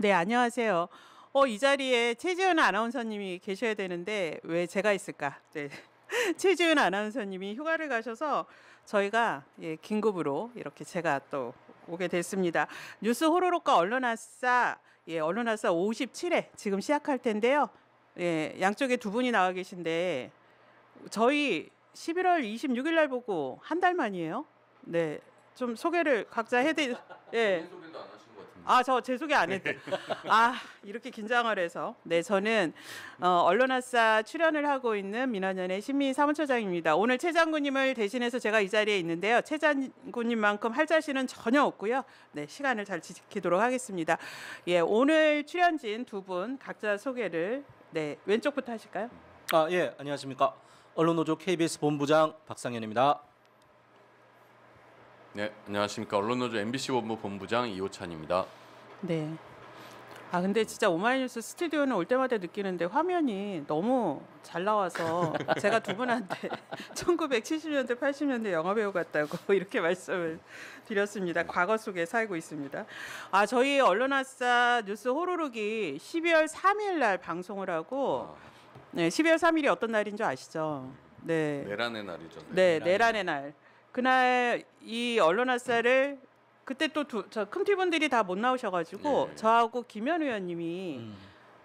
네, 안녕하세요. 이 자리에 최지은 아나운서님이 계셔야 되는데 왜 제가 있을까? 네. 최지은 아나운서님이 휴가를 가셔서 저희가 긴급으로 이렇게 제가 또 오게 됐습니다. 뉴스 호로록과 언론아싸, 언론아싸 57회 지금 시작할 텐데요. 양쪽에 두 분이 나와 계신데 저희 11월 26일 날 보고 한 달 만이에요. 네, 좀 소개를 각자 해드리. 예. 본인 소개도 안 하신 것 같은데. 저 제 소개 안 했대. 이렇게 긴장을 해서. 네, 저는 언론아싸 출연을 하고 있는 민원연의 신미 사무처장입니다. 오늘 최 장군님을 대신해서 제가 이 자리에 있는데요. 최 장군님만큼 할 자신은 전혀 없고요. 네, 시간을 잘 지키도록 하겠습니다. 오늘 출연진 두 분 각자 소개를 왼쪽부터 하실까요? 예, 안녕하십니까. 언론노조 KBS 본부장 박상현입니다. 네, 안녕하십니까. 언론노조 MBC 본부 본부장 이호찬입니다. 네. 근데 진짜 오마이뉴스 스튜디오는 올 때마다 느끼는데 화면이 너무 잘 나와서 제가 두 분한테 1970년대, 80년대 영화배우 같다고 이렇게 말씀을 드렸습니다. 과거 속에 살고 있습니다. 저희 언론아싸 뉴스 호루룩이 12월 3일 날 방송을 하고 12월 3일이 어떤 날인 줄 아시죠? 네. 내란의 날이죠. 네, 내란의 날. 그날 이 언론아싸를 그때 또 저 큼티분들이 다 못 나오셔가지고 네. 저하고 김현 의원님이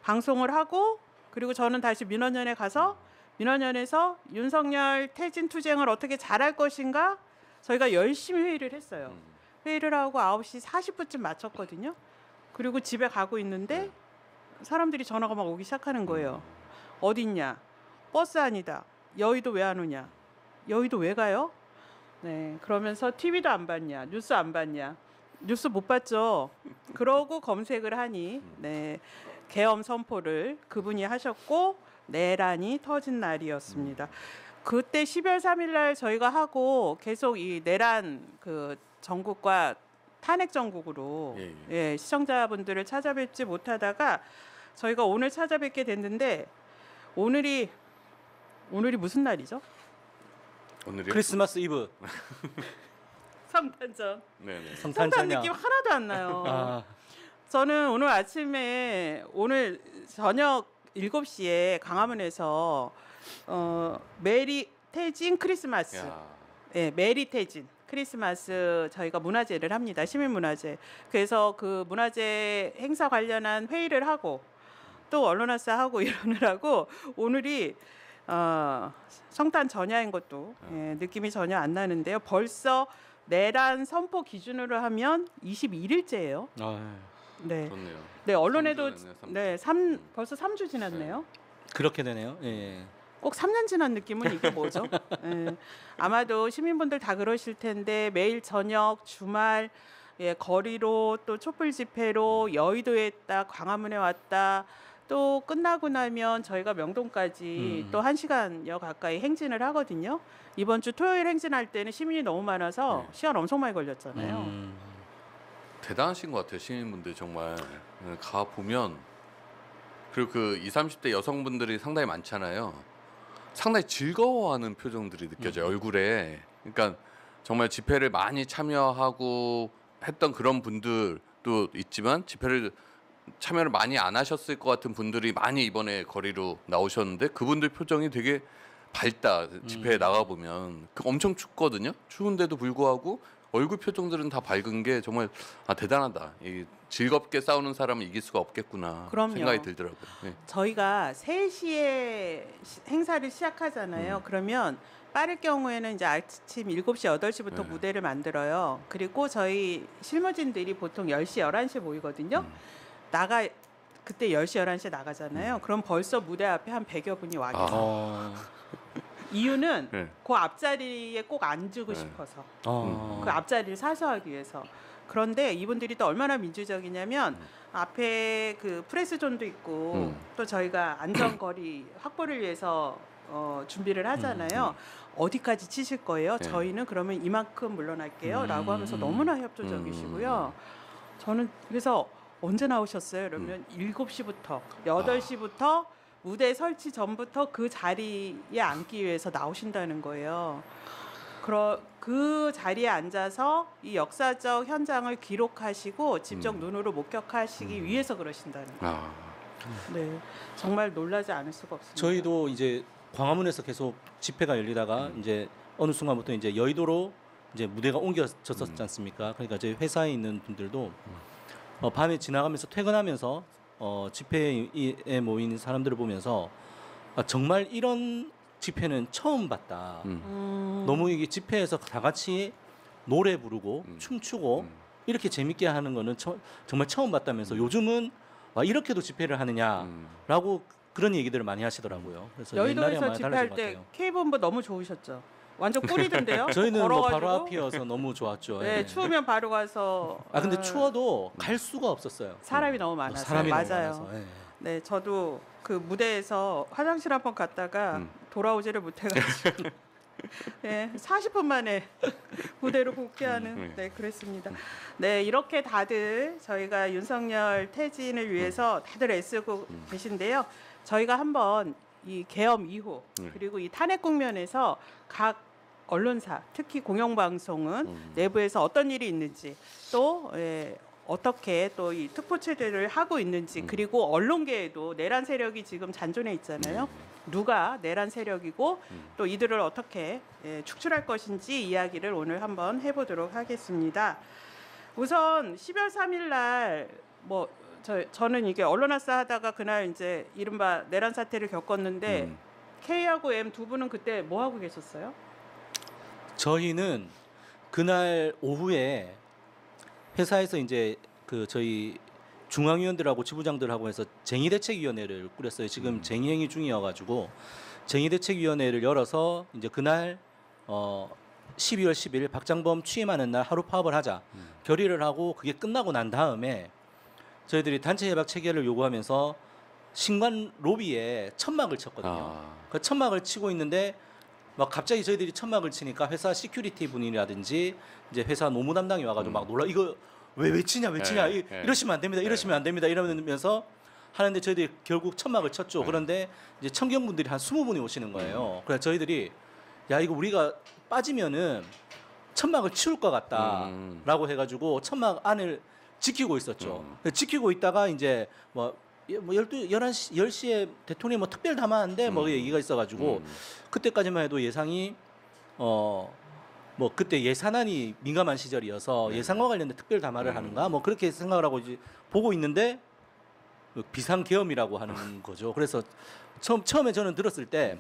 방송을 하고 그리고 저는 다시 민원연에 가서 민원연에서 윤석열 퇴진 투쟁을 어떻게 잘할 것인가 저희가 열심히 회의를 했어요. 회의를 하고 9시 40분쯤 마쳤거든요. 그리고 집에 가고 있는데 사람들이 전화가 막 오기 시작하는 거예요. 어딨냐? 버스 아니다. 여의도 왜 안 오냐? 여의도 왜 가요? 네, 그러면서 TV도 안 봤냐, 뉴스 안 봤냐, 뉴스 못 봤죠. 그러고 검색을 하니 계엄 선포를 그분이 하셨고 내란이 터진 날이었습니다. 그때 12월 3일 날 저희가 하고 계속 이 내란 그 정국과 탄핵 정국으로 시청자분들을 찾아뵙지 못하다가 저희가 오늘 찾아뵙게 됐는데 오늘이 무슨 날이죠? 오늘이요? 크리스마스 이브. 성탄절. 네네. 성탄 성탄절이야. 느낌 하나도 안 나요. 저는 오늘 아침에 오늘 저녁 7시에 광화문에서 메리 태진 크리스마스. 메리 태진 크리스마스 저희가 문화제를 합니다. 시민문화제. 그래서 그 문화제 행사 관련한 회의를 하고 또 언론아싸 하고 이러느라고 오늘이 성탄 전야인 것도 느낌이 전혀 안 나는데요. 벌써 내란 선포 기준으로 하면 21일째예요. 네. 그렇네요. 네, 언론에도 3주 됐네요, 벌써 3주 지났네요. 그렇게 되네요. 예. 꼭 3년 지난 느낌은 이게 뭐죠? 아마도 시민분들 다 그러실 텐데 매일 저녁 주말 거리로 또 촛불 집회로 여의도에 있다 광화문에 왔다 또 끝나고 나면 저희가 명동까지 또 1시간여 가까이 행진을 하거든요. 이번 주 토요일 행진할 때는 시민이 너무 많아서 시간 엄청 많이 걸렸잖아요. 대단하신 것 같아요. 시민분들 정말. 가 보면 그리고 그 20, 30대 여성분들이 상당히 많잖아요. 상당히 즐거워하는 표정들이 느껴져요. 얼굴에. 그러니까 정말 집회를 많이 참여하고 했던 그런 분들도 있지만 집회를 참여를 많이 안 하셨을 것 같은 분들이 많이 이번에 거리로 나오셨는데 그분들 표정이 되게 밝다. 집회에 나가 보면 엄청 춥거든요. 추운데도 불구하고 얼굴 표정들은 다 밝은 게 정말 대단하다. 즐겁게 싸우는 사람은 이길 수가 없겠구나. 그럼요. 생각이 들더라고요. 저희가 3시에 행사를 시작하잖아요. 그러면 빠를 경우에는 이제 아침 7시, 8시부터 무대를 만들어요. 그리고 저희 실무진들이 보통 10시, 11시에 모이거든요. 그때 10시, 11시에 나가잖아요. 그럼 벌써 무대 앞에 한 100여 분이 와 계세요. 이유는 그 앞자리에 꼭 앉고 싶어서. 그 앞자리를 사수하기 위해서. 그런데 이분들이 또 얼마나 민주적이냐면 앞에 그 프레스존도 있고 또 저희가 안전거리 확보를 위해서 준비를 하잖아요. 어디까지 치실 거예요? 저희는 그러면 이만큼 물러날게요. 라고 하면서 너무나 협조적이시고요. 저는 그래서 언제 나오셨어요? 그러면 7시부터 8시부터 무대 설치 전부터 그 자리에 앉기 위해서 나오신다는 거예요. 그 자리에 앉아서 이 역사적 현장을 기록하시고 직접 눈으로 목격하시기 위해서 그러신다는 거예요. 아, 네, 정말 놀라지 않을 수가 없습니다. 저희도 이제 광화문에서 계속 집회가 열리다가 이제 어느 순간부터 이제 여의도로 이제 무대가 옮겨졌었지 않습니까? 그러니까 저희 회사에 있는 분들도 밤에 지나가면서 퇴근하면서 집회에 모인 사람들을 보면서 정말 이런 집회는 처음 봤다. 너무 이게 집회에서 다 같이 노래 부르고 춤추고 이렇게 재밌게 하는 거는 정말 처음 봤다면서 요즘은 와, 이렇게도 집회를 하느냐라고 그런 얘기들을 많이 하시더라고요. 그래서 옛날이랑 여의도에서 많이 집회할 달라진 것 때 같아요. K본부 너무 좋으셨죠? 완전 꿀이던데요? 저희는 뭐 걸어가지고. 바로 앞이어서 너무 좋았죠. 네, 예. 추우면 바로 가서. 근데 추워도 갈 수가 없었어요. 사람이 너무 많아서. 사람이 너무 맞아요. 많아서. 예. 네, 저도 그 무대에서 화장실 한번 갔다가 돌아오지를 못해가지고 네, 40분 만에 무대로 복귀하는 네, 그랬습니다. 네, 이렇게 다들 저희가 윤석열 퇴진을 위해서 다들 애쓰고 계신데요. 저희가 한번 이 계엄 이후 그리고 이 탄핵 국면에서 각 언론사, 특히 공영방송은 내부에서 어떤 일이 있는지 또 어떻게 또 이 특보체제를 하고 있는지 그리고 언론계에도 내란 세력이 지금 잔존해 있잖아요. 누가 내란 세력이고 또 이들을 어떻게 축출할 것인지 이야기를 오늘 한번 해보도록 하겠습니다. 우선 12월 3일 날 뭐 저는 이게 언론화사 하다가 그날 이제 이른바 내란 사태를 겪었는데 K하고 M 두 분은 그때 뭐 하고 계셨어요? 저희는 그날 오후에 회사에서 이제 그 저희 중앙위원들하고 지부장들하고 해서 쟁의대책위원회를 꾸렸어요. 지금 쟁의행위 중이어가지고 쟁의대책위원회를 열어서 이제 그날 12월 10일 박장범 취임하는 날 하루 파업을 하자 결의를 하고 그게 끝나고 난 다음에 저희들이 단체 해박 체결을 요구하면서 신관 로비에 천막을 쳤거든요. 그 천막을 치고 있는데 막 갑자기 저희들이 천막을 치니까 회사 시큐리티 분이라든지 이제 회사 노무 담당이 와가지고 막 놀라 이거 왜 치냐 이러시면 안 됩니다 이러시면 안 됩니다 이러면서 하는데 저희들이 결국 천막을 쳤죠. 그런데 이제 청경분들이 한 20분이 오시는 거예요. 그래서 저희들이 야 이거 우리가 빠지면은 천막을 치울 것 같다라고 해가지고 천막 안을 지키고 있었죠. 지키고 있다가 이제 뭐 11시, 10시에 대통령이 뭐 특별 담화인데 뭐 얘기가 있어가지고 그때까지만 해도 예상이 뭐 그때 예산안이 민감한 시절이어서 예산과 관련된 특별 담화를 하는가 뭐 그렇게 생각을 하고 이제 보고 있는데 비상계엄이라고 하는 거죠. 그래서 처음에 저는 들었을 때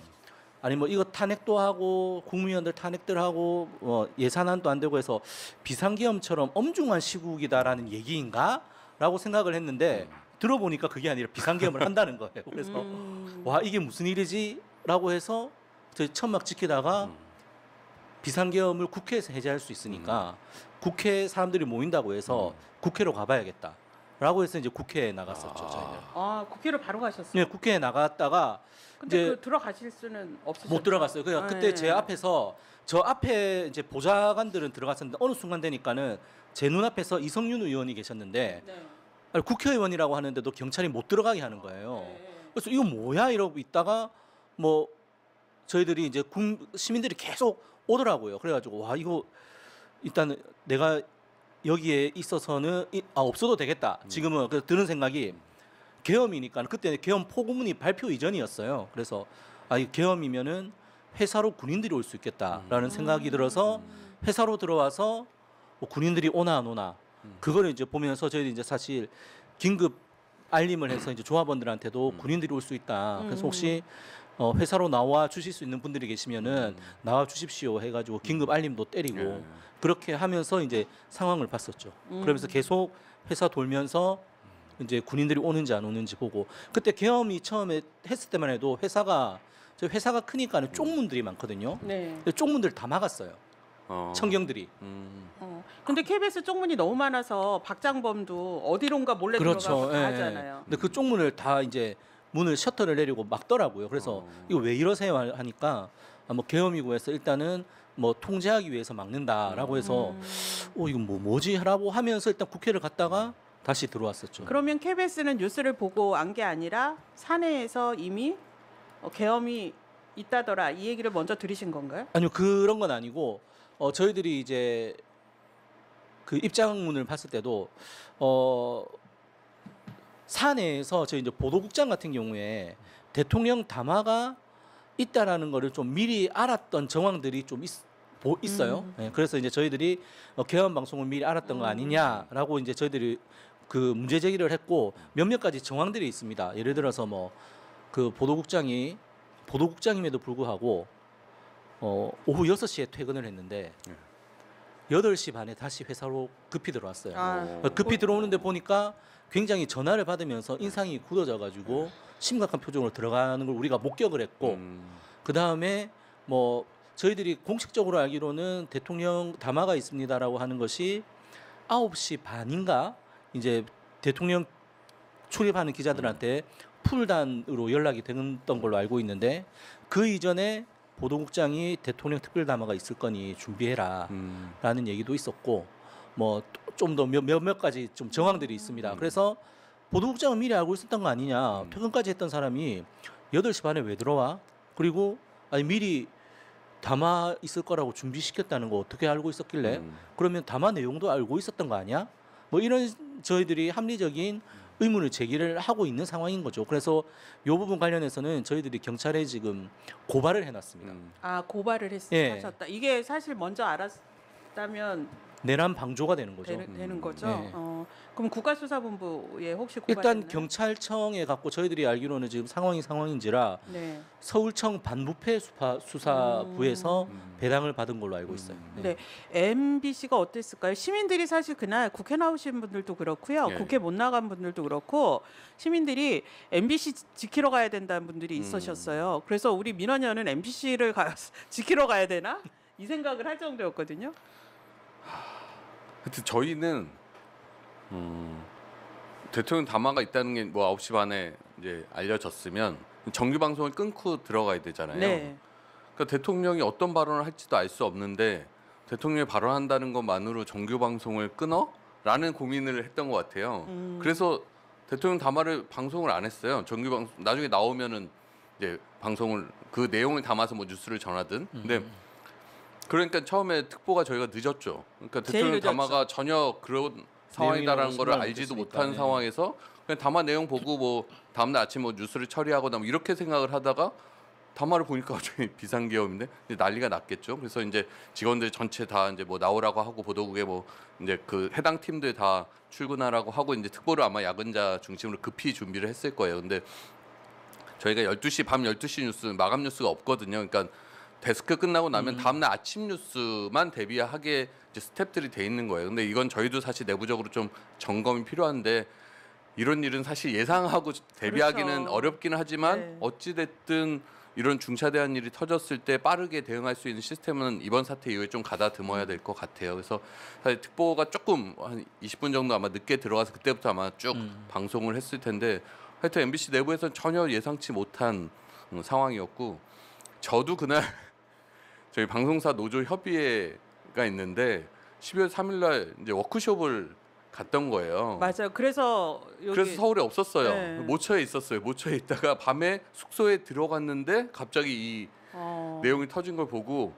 아니 뭐 이거 탄핵도 하고 국무위원들 탄핵들 하고 예산안도 안 되고 해서 비상계엄처럼 엄중한 시국이다라는 얘기인가라고 생각을 했는데 들어보니까 그게 아니라 비상계엄을 한다는 거예요. 그래서 와 이게 무슨 일이지라고 해서 저희 천막 지키다가 비상계엄을 국회에서 해제할 수 있으니까 국회 사람들이 모인다고 해서 국회로 가봐야겠다라고 해서 이제 국회에 나갔었죠. 저희는. 아, 국회로 바로 가셨어요? 네, 국회에 나갔다가 근데 이제 그 들어가실 수는 없으셨죠? 못 들어갔어요. 그러니까 그때 제 앞에서 저 앞에 이제 보좌관들은 들어갔었는데 어느 순간 되니까는 제 눈앞에서 이성윤 의원이 계셨는데 네. 아니, 국회의원이라고 하는데도 경찰이 못 들어가게 하는 거예요. 네. 그래서 이거 뭐야 이러고 있다가 뭐 저희들이 이제 시민들이 계속 오더라고요. 그래가지고 와 이거 일단 내가 여기에 있어서는 없어도 되겠다. 지금은 그래서 드는 생각이 계엄이니까 그때 계엄 포고문이 발표 이전이었어요. 그래서 이 계엄이면은 회사로 군인들이 올 수 있겠다라는 생각이 들어서 회사로 들어와서 뭐 군인들이 오나 안 오나 그거를 이제 보면서 저희들이 이제 사실 긴급 알림을 해서 이제 조합원들한테도 군인들이 올 수 있다. 그래서 혹시 회사로 나와 주실 수 있는 분들이 계시면은 나와 주십시오 해가지고 긴급 알림도 때리고 그렇게 하면서 이제 상황을 봤었죠. 그러면서 계속 회사 돌면서 이제 군인들이 오는지 안 오는지 보고 그때 계엄이 처음에 했을 때만 해도 저희 회사가 크니까는 쪽문들이 많거든요. 네. 근데 쪽문들 다 막았어요. 청경들이. 근데 KBS 쪽문이 너무 많아서 박장범도 어디론가 몰래 들어가서 다 하잖아요. 근데 그 쪽문을 다 이제 문을 셔터를 내리고 막더라고요. 그래서 이거 왜 이러세요 하니까 뭐 계엄이고 해서 일단은 뭐 통제하기 위해서 막는다라고 해서 이거 뭐지 하라고 하면서 일단 국회를 갔다가 다시 들어왔었죠. 그러면 KBS는 뉴스를 보고 안 게 아니라 사내에서 이미 계엄이 있다더라 이 얘기를 먼저 들으신 건가요? 아니요 그런 건 아니고 저희들이 이제 그 입장문을 봤을 때도 사내에서 저희 이제 보도국장 같은 경우에 대통령 담화가 있다라는 거를 좀 미리 알았던 정황들이 좀 있어요. 예, 그래서 이제 저희들이 개헌 방송을 미리 알았던 거 아니냐라고 이제 저희들이 그 문제 제기를 했고 몇몇 가지 정황들이 있습니다. 예를 들어서 뭐 그 보도국장임에도 불구하고 오후 6시에 퇴근을 했는데 8시 반에 다시 회사로 급히 들어왔어요. 급히 들어오는데 보니까 굉장히 전화를 받으면서 인상이 굳어져 가지고 심각한 표정으로 들어가는 걸 우리가 목격을 했고 그 다음에 뭐 저희들이 공식적으로 알기로는 대통령 담화가 있습니다라고 하는 것이 9시 반인가 이제 대통령 출입하는 기자들한테 풀단으로 연락이 됐던 걸로 알고 있는데 그 이전에 보도국장이 대통령 특별 담화가 있을 거니 준비해라라는 얘기도 있었고 뭐 좀 더 몇몇 가지 좀 정황들이 있습니다. 그래서 보도국장은 미리 알고 있었던 거 아니냐. 퇴근까지 했던 사람이 8시 반에 왜 들어와? 그리고 아니 미리 담화 있을 거라고 준비시켰다는 거 어떻게 알고 있었길래? 그러면 담화 내용도 알고 있었던 거 아니야? 뭐 이런 저희들이 합리적인 의문을 제기를 하고 있는 상황인 거죠. 그래서 이 부분 관련해서는 저희들이 경찰에 지금 고발을 해놨습니다. 고발을 예. 하셨다. 이게 사실 먼저 알았다면 내란 방조가 되는 거죠. 되는 거죠. 네. 그럼 국가수사본부에 혹시 고발이 일단 있나요? 경찰청에 갖고 저희들이 알기로는 지금 상황인지라 네. 서울청 반부패 수사부에서 배당을 받은 걸로 알고 있어요. 네. MBC가 어땠을까요? 시민들이 사실 그날 국회 나오신 분들도 그렇고요. 예. 국회 못 나간 분들도 그렇고 시민들이 MBC 지키러 가야 된다는 분들이 있으셨어요. 그래서 우리 민원연은 MBC를 지키러 가야 되나? 이 생각을 할 정도였거든요. 하여튼 저희는 대통령 담화가 있다는 게 뭐 9시 반에 이제 알려졌으면 정규 방송을 끊고 들어가야 되잖아요. 네. 그러니까 대통령이 어떤 발언을 할지도 알 수 없는데 대통령이 발언한다는 것만으로 정규 방송을 끊어? 라는 고민을 했던 것 같아요. 그래서 대통령 담화를 방송을 안 했어요. 정규 방송 나중에 나오면은 이제 방송을 그 내용을 담아서 뭐 뉴스를 전하든. 근데 그러니까 처음에 특보가 저희가 늦었죠. 그러니까 제일 대통령 늦었죠. 담화가 전혀 그런 상황이다라는 거를 내용이라고 알지도 생각을 못한 못했으니까. 상황에서 그냥 담화 내용 보고 뭐 다음날 아침 뭐 뉴스를 처리하거나 뭐 이렇게 생각을 하다가 담화를 보니까 갑자기 비상계엄인데 이제 난리가 났겠죠. 그래서 이제 직원들 전체 다 이제 뭐 나오라고 하고 보도국에 뭐 이제 그 해당 팀들 다 출근하라고 하고 이제 특보를 아마 야근자 중심으로 급히 준비를 했을 거예요. 근데 저희가 12시 밤 12시 뉴스 마감 뉴스가 없거든요. 그러니까 데스크 끝나고 나면 다음날 아침 뉴스만 대비하게 이제 스텝들이 돼 있는 거예요. 근데 이건 저희도 사실 내부적으로 좀 점검이 필요한데 이런 일은 사실 예상하고 대비하기는 그렇죠. 어렵기는 하지만 네. 어찌 됐든 이런 중차대한 일이 터졌을 때 빠르게 대응할 수 있는 시스템은 이번 사태 이후에 좀 가다듬어야 될 것 같아요. 그래서 사실 특보가 조금 한 20분 정도 아마 늦게 들어가서 그때부터 아마 쭉 방송을 했을 텐데 하여튼 MBC 내부에서는 전혀 예상치 못한 상황이었고 저도 그날 저희 방송사 노조 협의회가 있는데 12월 3일 날 이제 워크숍을 갔던 거예요. 맞아요. 그래서 여기 그래서 서울에 없었어요. 네. 모처에 있었어요. 모처에 있다가 밤에 숙소에 들어갔는데 갑자기 이 내용이 터진 걸 보고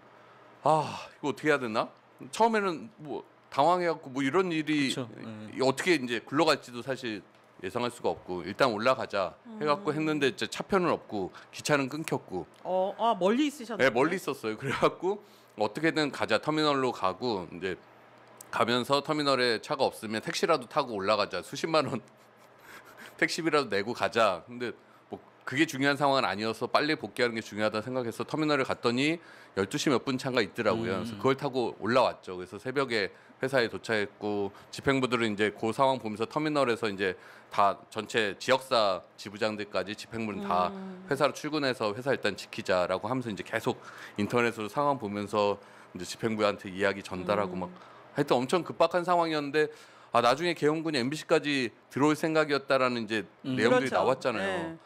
이거 어떻게 해야 되나? 처음에는 뭐 당황해갖고 뭐 이런 일이 그쵸. 어떻게 이제 굴러갈지도 사실 예상할 수가 없고 일단 올라가자 해갖고 했는데 이제 차편은 없고 기차는 끊겼고 멀리 있으셨나요? 네, 멀리 있었어요. 그래갖고 어떻게든 가자 터미널로 가고 이제 가면서 터미널에 차가 없으면 택시라도 타고 올라가자 수십만 원 택시비라도 내고 가자. 근데 뭐 그게 중요한 상황은 아니어서 빨리 복귀하는 게 중요하다 생각해서 터미널에 갔더니 12시 몇 분 차가 있더라고요. 그래서 그걸 타고 올라왔죠. 그래서 새벽에 회사에 도착했고 집행부들은 이제 그 상황 보면서 터미널에서 이제 다 전체 지역사 지부장들까지 집행부는 다 회사로 출근해서 회사 일단 지키자라고 하면서 이제 계속 인터넷으로 상황 보면서 이제 집행부한테 이야기 전달하고 막 하여튼 엄청 급박한 상황이었는데 나중에 계엄군이 MBC까지 들어올 생각이었다라는 이제 내용들이 그렇죠. 나왔잖아요. 네.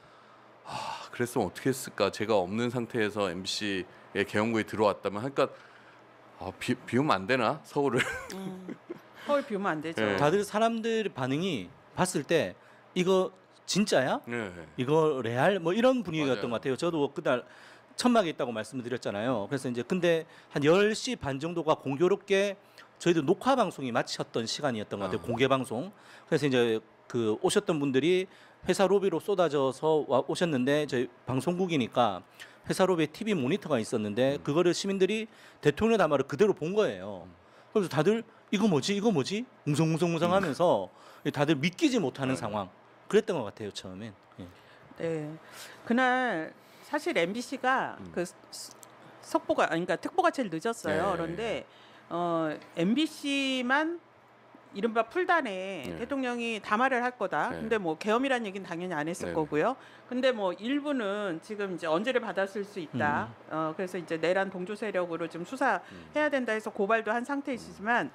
그랬으면 어떻게 했을까? 제가 없는 상태에서 MBC에 계엄군이 들어왔다면 그러니까 비우면 안 되나 서울을? 서울 비우면 안 되죠. 네. 다들 사람들 반응이 봤을 때 이거 진짜야? 네. 이거 레알? 뭐 이런 분위기였던 맞아요. 것 같아요. 저도 그날 천막에 있다고 말씀을 드렸잖아요. 그래서 이제 근데 한 10시 반 정도가 공교롭게 저희도 녹화 방송이 마쳤던 시간이었던 것 같아요. 공개 방송. 그래서 이제 그 오셨던 분들이 회사 로비로 쏟아져서 오셨는데 저희 방송국이니까 회사 로비에 TV 모니터가 있었는데 그거를 시민들이 대통령 담화를 그대로 본 거예요. 그래서 다들 이거 뭐지? 이거 뭐지? 웅성웅성하면서 다들 믿기지 못하는 상황. 그랬던 것 같아요, 처음엔. 예. 네. 그날 사실 MBC가 그 속보가 그러니까 특보가 제일 늦었어요. 네. 그런데 MBC만 이른바 풀단에 네. 대통령이 담화를 할 거다. 네. 근데 뭐 계엄이라는 얘기는 당연히 안 했을 네. 거고요. 근데 뭐 일부는 지금 이제 언제를 받았을 수 있다. 그래서 이제 내란 동조 세력으로 좀 수사해야 된다 해서 고발도 한 상태이시지만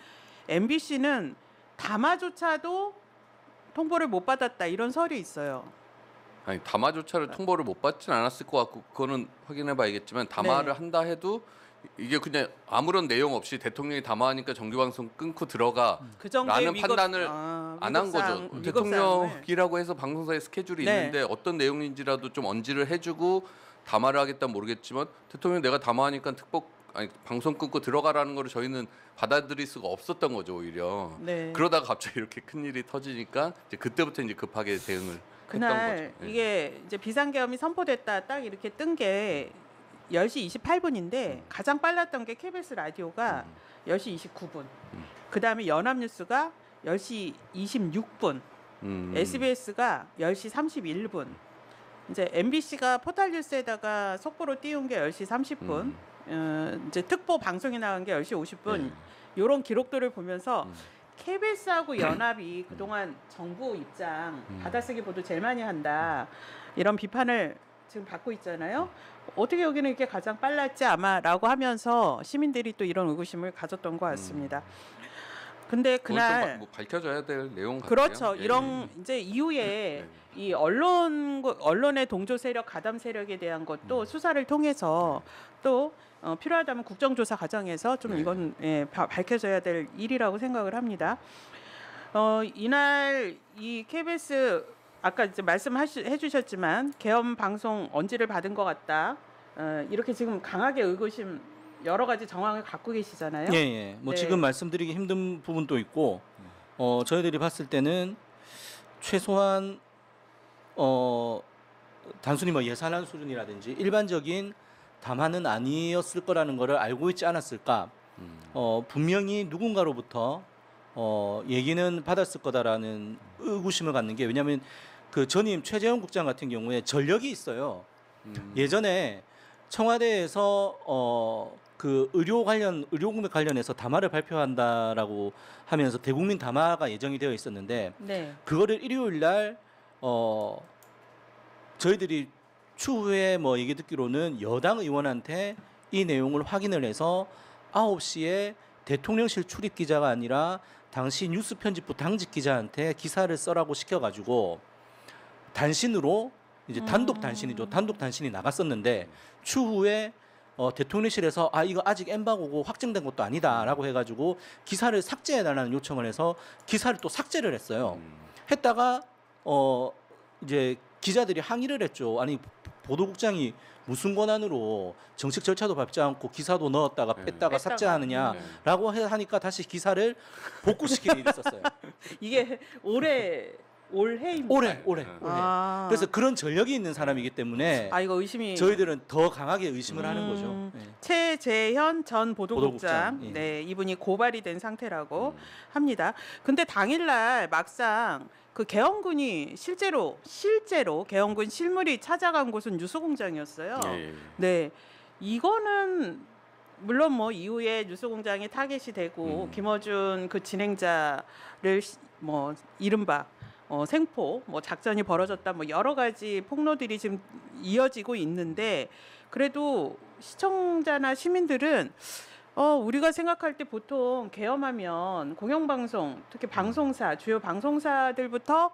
MBC는 담화조차도 통보를 못 받았다 이런 설이 있어요. 아니 담화조차를 통보를 못 받진 않았을 것 같고 그거는 확인해봐야겠지만 담화를 네. 한다 해도 이게 그냥 아무런 내용 없이 대통령이 담화하니까 정규방송 끊고 들어가 그 정도의 라는 판단을 안 한 거죠. 대통령이라고 해서 방송사의 스케줄이 네. 있는데 어떤 내용인지라도 좀 언지를 해주고 담화를 하겠다면 모르겠지만 대통령 내가 담화하니까 방송 끊고 들어가라는 거를 저희는 받아들일 수가 없었던 거죠 오히려. 네. 그러다가 갑자기 이렇게 큰 일이 터지니까 이제 그때부터 이제 급하게 대응을 그날 했던 거죠. 예. 이게 이제 비상계엄이 선포됐다 딱 이렇게 뜬 게 10시 28분인데 가장 빨랐던 게 KBS 라디오가 10시 29분. 그다음에 연합뉴스가 10시 26분. SBS가 10시 31분. 이제 MBC가 포탈뉴스에다가 속보로 띄운 게 10시 30분. 이제 특보 방송이 나간 게 10시 50분. 이런 기록들을 보면서 KBS하고 연합이 그동안 정부 입장 받아쓰기 보도 제일 많이 한다. 이런 비판을 지금 받고 있잖아요. 어떻게 여기는 이렇게 가장 빨랐지 아마라고 하면서 시민들이 또 이런 의구심을 가졌던 것 같습니다. 근데 그날 뭐 밝혀져야 될 내용 같아요. 그렇죠. 예. 이런 이제 이후에 이 언론의 동조 세력, 가담 세력에 대한 것도 수사를 통해서 또 필요하다면 국정조사 과정에서 좀 네. 이건 밝혀져야 될 일이라고 생각을 합니다. 이날 이 KBS 아까 이제 말씀해주셨지만 계엄 방송 언지를 받은 것 같다. 이렇게 지금 강하게 의구심 여러 가지 정황을 갖고 계시잖아요. 예, 예. 뭐 네. 지금 말씀드리기 힘든 부분도 있고, 저희들이 봤을 때는 최소한 단순히 뭐 예산안 수준이라든지 일반적인 담화는 아니었을 거라는 것을 알고 있지 않았을까. 분명히 누군가로부터 얘기는 받았을 거다라는 의구심을 갖는 게 왜냐하면 그 전임 최재형 국장 같은 경우에 전력이 있어요. 예전에 청와대에서 그 의료 공백 관련해서 담화를 발표한다라고 하면서 대국민 담화가 예정이 되어 있었는데 네. 그거를 일요일 날 저희들이 추후에 뭐 얘기 듣기로는 여당 의원한테 이 내용을 확인을 해서 9시에 대통령실 출입 기자가 아니라 당시 뉴스 편집부 당직 기자한테 기사를 써라고 시켜가지고 단신으로 이제 단독 단신이죠. 단독 단신이 나갔었는데 추후에 대통령실에서 이거 아직 엠바고고 확정된 것도 아니다라고 해가지고 기사를 삭제해달라는 요청을 해서 기사를 또 삭제를 했어요. 했다가 이제 기자들이 항의를 했죠. 아니 보도국장이 무슨 권한으로 정책 절차도 밟지 않고 기사도 넣었다가 뺐다가 삭제하느냐라고 하니까 다시 기사를 복구시키는 일이 있었어요. 이게 올해입니다. 올해. 아. 그래서 그런 전력이 있는 사람이기 때문에 이거 의심이 저희들은 더 강하게 의심을 하는 거죠. 네. 최재현 전 보도국장, 보도국장, 예. 네, 이분이 고발이 된 상태라고 합니다. 근데 당일날 막상 그 계엄군이 실제로 계엄군 실물이 찾아간 곳은 뉴스공장이었어요. 예. 네, 이거는 물론 뭐 이후에 뉴스공장이 타겟이 되고 김어준 그 진행자를 뭐 이른바 생포 뭐 작전이 벌어졌다 뭐 여러 가지 폭로들이 지금 이어지고 있는데 그래도 시청자나 시민들은 우리가 생각할 때 보통 계엄하면 공영방송 특히 방송사 주요 방송사들부터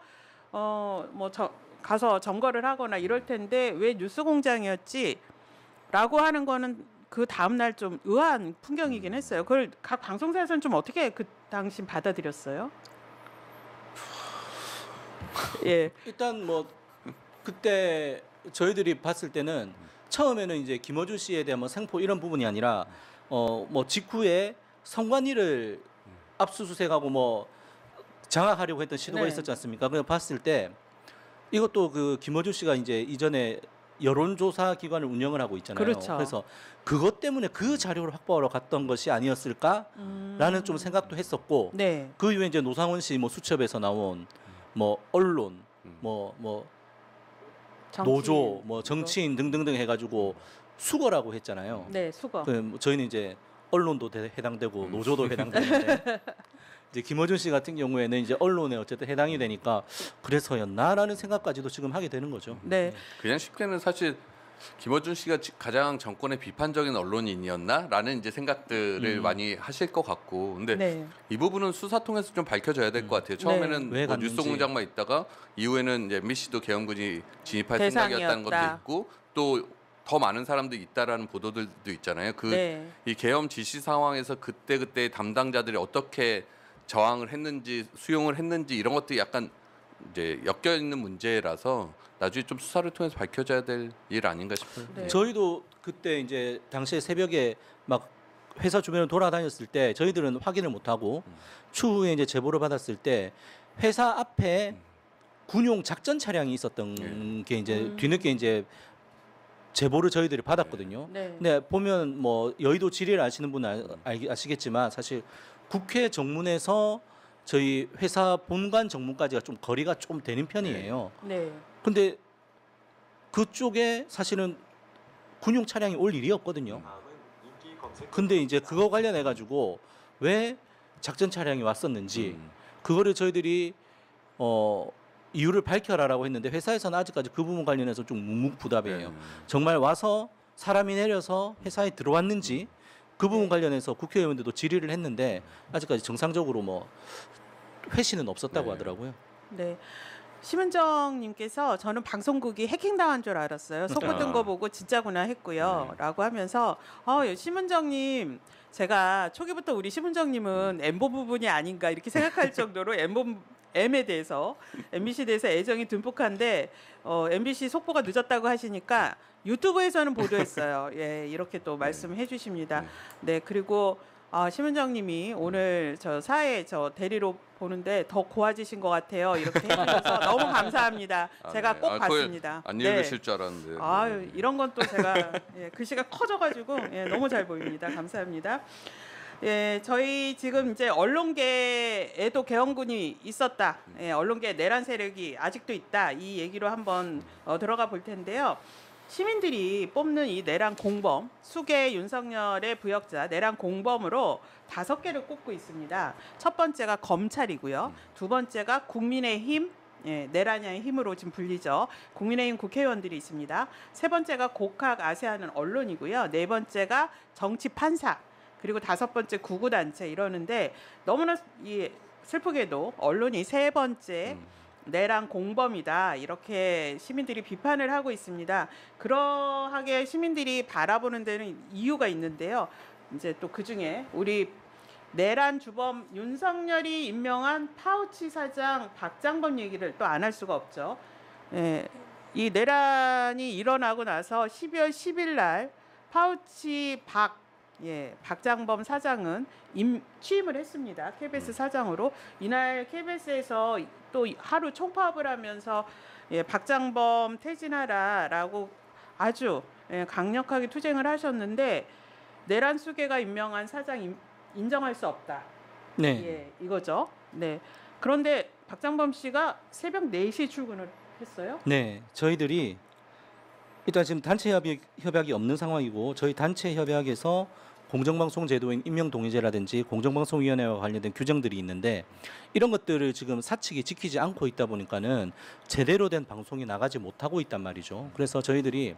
가서 점거를 하거나 이럴 텐데 왜 뉴스공장이었지라고 하는 거는 그 다음 날 좀 의아한 풍경이긴 했어요. 그걸 각 방송사에서는 좀 어떻게 그 당시 받아들였어요? 예. 일단 뭐 그때 저희들이 봤을 때는 처음에는 이제 김어준 씨에 대한 뭐 생포 이런 부분이 아니라 뭐 직후에 성관이를 압수수색하고 뭐 장악하려고 했던 시도가 네. 있었지 않습니까? 그래서 봤을 때 이것도 그 김어준 씨가 이제 이전에 여론조사 기관을 운영을 하고 있잖아요. 그렇죠. 그래서 그것 때문에 그 자료를 확보하러 갔던 것이 아니었을까라는 좀 생각도 했었고 네. 그 이후에 이제 노상원 씨 뭐 수첩에서 나온 뭐 언론 뭐 정치인. 노조 뭐 정치인 등등등 해가지고 수거라고 했잖아요. 네, 수거. 뭐 저희는 이제 언론도 해당되고 노조도 해당되는데 이제 김어준 씨 같은 경우에는 이제 언론에 어쨌든 해당이 되니까 그래서였나라는 생각까지도 지금 하게 되는 거죠. 네. 그냥 쉽게는 사실 김어준 씨가 가장 정권의 비판적인 언론인이었나라는 이제 생각들을 많이 하실 것 같고, 근데 네. 이 부분은 수사 통해서 좀 밝혀져야 될 것 같아요. 처음에는 왜 뭐 갔는지. 뉴스 공장만 있다가 이후에는 이제 MBC도 개헌군이 진입할 생각이었다는 것도 대상이었다. 있고 또 더 많은 사람들이 있다라는 보도들도 있잖아요. 그 네. 이 계엄 지시 상황에서 그때 담당자들이 어떻게 저항을 했는지 수용을 했는지 이런 것들이 약간 이제 엮여 있는 문제라서 나중에 좀 수사를 통해서 밝혀져야 될 일 아닌가 싶어요. 네. 저희도 그때 이제 당시에 새벽에 막 회사 주변을 돌아다녔을 때 저희들은 확인을 못 하고 추후에 이제 제보를 받았을 때 회사 앞에 군용 작전 차량이 있었던 게 이제 뒤늦게 이제 제보를 저희들이 받았거든요. 네. 근데 보면 뭐 여의도 지리를 아시는 분은 아시겠지만 사실 국회 정문에서 저희 회사 본관 정문까지가 좀 거리가 좀 되는 편이에요. 네. 근데 그쪽에 사실은 군용 차량이 올 일이 없거든요. 근데 이제 그거 관련해 가지고 왜 작전 차량이 왔었는지 그거를 저희들이 이유를 밝혀라라고 했는데 회사에서는 아직까지 그 부분 관련해서 좀 묵묵부답이에요. 정말 와서 사람이 내려서 회사에 들어왔는지 그 부분 관련해서 국회의원들도 질의를 했는데 아직까지 정상적으로 뭐 회신은 없었다고 하더라고요. 네. 심은정님께서 저는 방송국이 해킹당한 줄 알았어요. 속보 뜬 거 보고 진짜구나 했고요. 라고 하면서 심은정님 제가 초기부터 우리 심은정님은 엠보 부분이 아닌가 이렇게 생각할 정도로 M에 대해서 MBC에 대해서 애정이 듬뿍한데 MBC 속보가 늦었다고 하시니까 유튜브에서는 보도했어요. 예, 이렇게 또 말씀해 주십니다. 네, 그리고 심은정님이 오늘 저 사회 저 대리로 보는데 더 고와지신 것 같아요. 이렇게 해주셔서 너무 감사합니다. 제가 꼭 봤습니다. 안 네. 읽으실 줄 알았는데. 아유, 이런 건 또 제가 글씨가 커져가지고 너무 잘 보입니다. 감사합니다. 예, 저희 지금 이제 언론계에도 개헌군이 있었다. 예, 언론계 내란 세력이 아직도 있다. 이 얘기로 한번 들어가 볼 텐데요. 시민들이 뽑는 이 내란 공범, 수계 윤석열의 부역자 내란 공범으로 5개를 꼽고 있습니다. 첫 번째가 검찰이고요. 두 번째가 국민의힘, 내란야의 힘으로 지금 불리죠. 국민의힘 국회의원들이 있습니다. 세 번째가 곡학 아세아는 언론이고요. 네 번째가 정치 판사, 그리고 5번째 구구단체 이러는데 너무나 슬프게도 언론이 세 번째 내란 공범이다 이렇게 시민들이 비판을 하고 있습니다. 그러하게 시민들이 바라보는 데는 이유가 있는데요. 이제 또 그중에 우리 내란 주범 윤석열이 임명한 파우치 사장 박장범 얘기를 또 안 할 수가 없죠. 예, 이 내란이 일어나고 나서 12월 10일 날 파우치 박장범 사장은 취임을 했습니다. KBS 사장으로. 이날 KBS에서 또 하루 총파업을 하면서 박장범 퇴진하라라고 아주 강력하게 투쟁을 하셨는데 내란 수계가 임명한 사장 인정할 수 없다. 네. 이거죠. 네. 그런데 박장범 씨가 새벽 4시에 출근을 했어요? 네. 저희들이 일단 지금 단체 협약이 없는 상황이고 저희 단체 협약에서 공정방송 제도인 임명동의제라든지 공정방송위원회와 관련된 규정들이 있는데 이런 것들을 지금 사측이 지키지 않고 있다 보니까는 제대로 된 방송이 나가지 못하고 있단 말이죠. 그래서 저희들이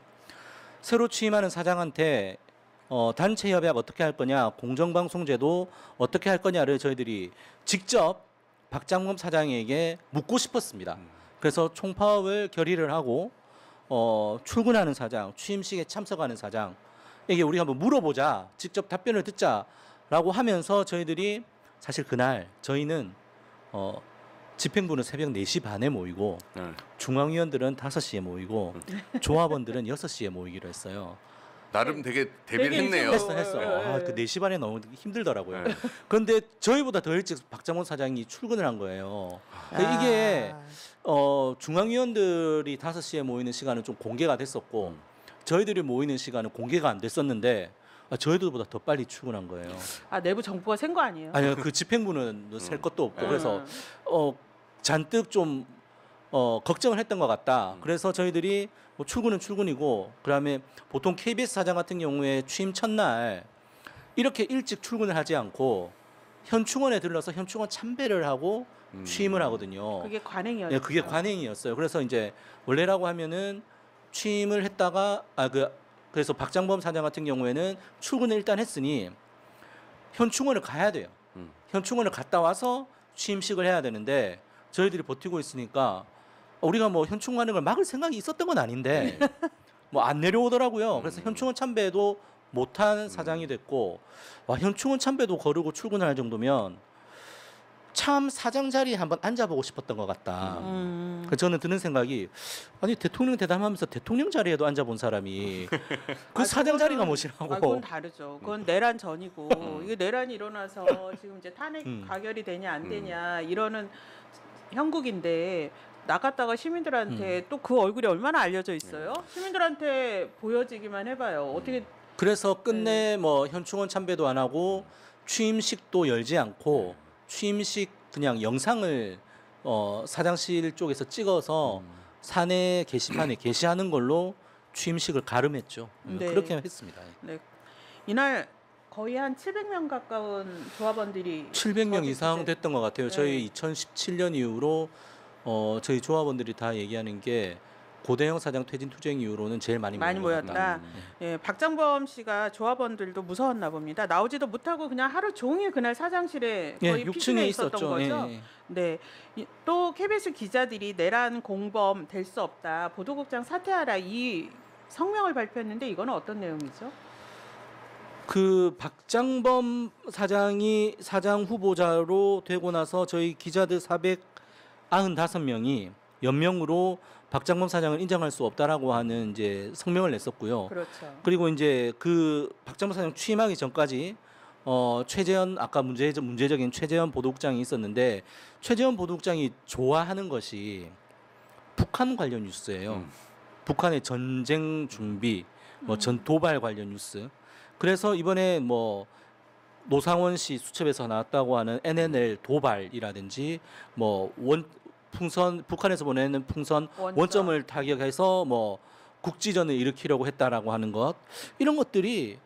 새로 취임하는 사장한테 단체 협약 어떻게 할 거냐, 공정방송제도 어떻게 할 거냐를 저희들이 직접 박장범 사장에게 묻고 싶었습니다. 그래서 총파업을 결의를 하고 출근하는 사장, 취임식에 참석하는 사장에게 우리가 한번 물어보자, 직접 답변을 듣자라고 하면서 저희들이 사실 그날 저희는 집행부는 새벽 4시 반에 모이고 네. 중앙위원들은 5시에 모이고 조합원들은 6시에 모이기로 했어요. 나름 되게 대비를 되게 했네요. 일찍 했어. 아, 그 4시 반에 너무 힘들더라고요. 네. 그런데 저희보다 더 일찍 박장원 사장이 출근을 한 거예요. 근데 아. 이게 중앙위원들이 5시에 모이는 시간은 좀 공개가 됐었고 저희들이 모이는 시간은 공개가 안 됐었는데 저희들보다 더 빨리 출근한 거예요. 아, 내부 정보가 센 거 아니에요? 아니요, 그 집행부는 셀 것도 없고 그래서 음. 잔뜩 좀 걱정을 했던 것 같다. 그래서 저희들이 뭐 출근은 출근이고 그다음에 보통 KBS 사장 같은 경우에 취임 첫날 이렇게 일찍 출근을 하지 않고 현충원에 들러서 현충원 참배를 하고 취임을 하거든요. 그게 관행이었어요. 네, 그게 관행이었어요. 그래서 이제 원래라고 하면은 취임을 했다가 그래서 박장범 사장 같은 경우에는 출근을 일단 했으니 현충원을 가야 돼요. 현충원을 갔다 와서 취임식을 해야 되는데 저희들이 버티고 있으니까 우리가 뭐 현충원 가는 걸 막을 생각이 있었던 건 아닌데 뭐 안 내려오더라고요. 그래서 현충원 참배도 못한 사장이 됐고 와, 현충원 참배도 거르고 출근할 정도면 참 사장 자리에 한번 앉아보고 싶었던 것 같다. 그래서 저는 드는 생각이 아니 대통령 대담하면서 대통령 자리에도 앉아본 사람이 그 사장 자리가 뭐시라고. 그건 다르죠. 그건 내란 전이고 이게 내란이 일어나서 지금 이제 탄핵 가결이 되냐 안 되냐 이러는 형국인데 나갔다가 시민들한테 또 그 얼굴이 얼마나 알려져 있어요? 시민들한테 보여지기만 해봐요. 어떻게 그래서 끝내 뭐 현충원 참배도 안 하고 취임식도 열지 않고 취임식 그냥 영상을 사장실 쪽에서 찍어서 사내 게시판에 게시하는 걸로 취임식을 가름했죠. 네. 그렇게 했습니다. 네. 이날 거의 한 700명 가까운 조합원들이 700명 이상 저기 됐던 것 같아요. 네. 저희 2017년 이후로 저희 조합원들이 다 얘기하는 게 고대영 사장 퇴진 투쟁 이후로는 제일 많이 많이 모인 것 같다. 모였다. 예, 박장범 씨가 조합원들도 무서웠나 봅니다. 나오지도 못하고 그냥 하루 종일 그날 사장실에 예, 거의 6층에 피신해 있었던 있었죠. 거죠. 예. 네. 또 KBS 기자들이 내란 공범 될 수 없다. 보도국장 사퇴하라 이 성명을 발표했는데 이거는 어떤 내용이죠? 그 박장범 사장이 사장 후보자로 되고 나서 저희 기자들 495명이 연명으로 박장범 사장을 인정할 수 없다라고 하는 이제 성명을 냈었고요. 그렇죠. 그리고 이제 그 박장범 사장 취임하기 전까지 최재현 아까 문제적인 최재현 보도국장이 있었는데 최재현 보도국장이 좋아하는 것이 북한 관련 뉴스예요. 북한의 전쟁 준비, 뭐 전 도발 관련 뉴스. 그래서 이번에 뭐 노상원 씨 수첩에서 나왔다고 하는 NNL 도발이라든지 뭐 풍선 북한에서 보내는 풍선 원점을 타격해서 뭐 국지전을 일으키려고 했다라고 하는 것 이런 것들이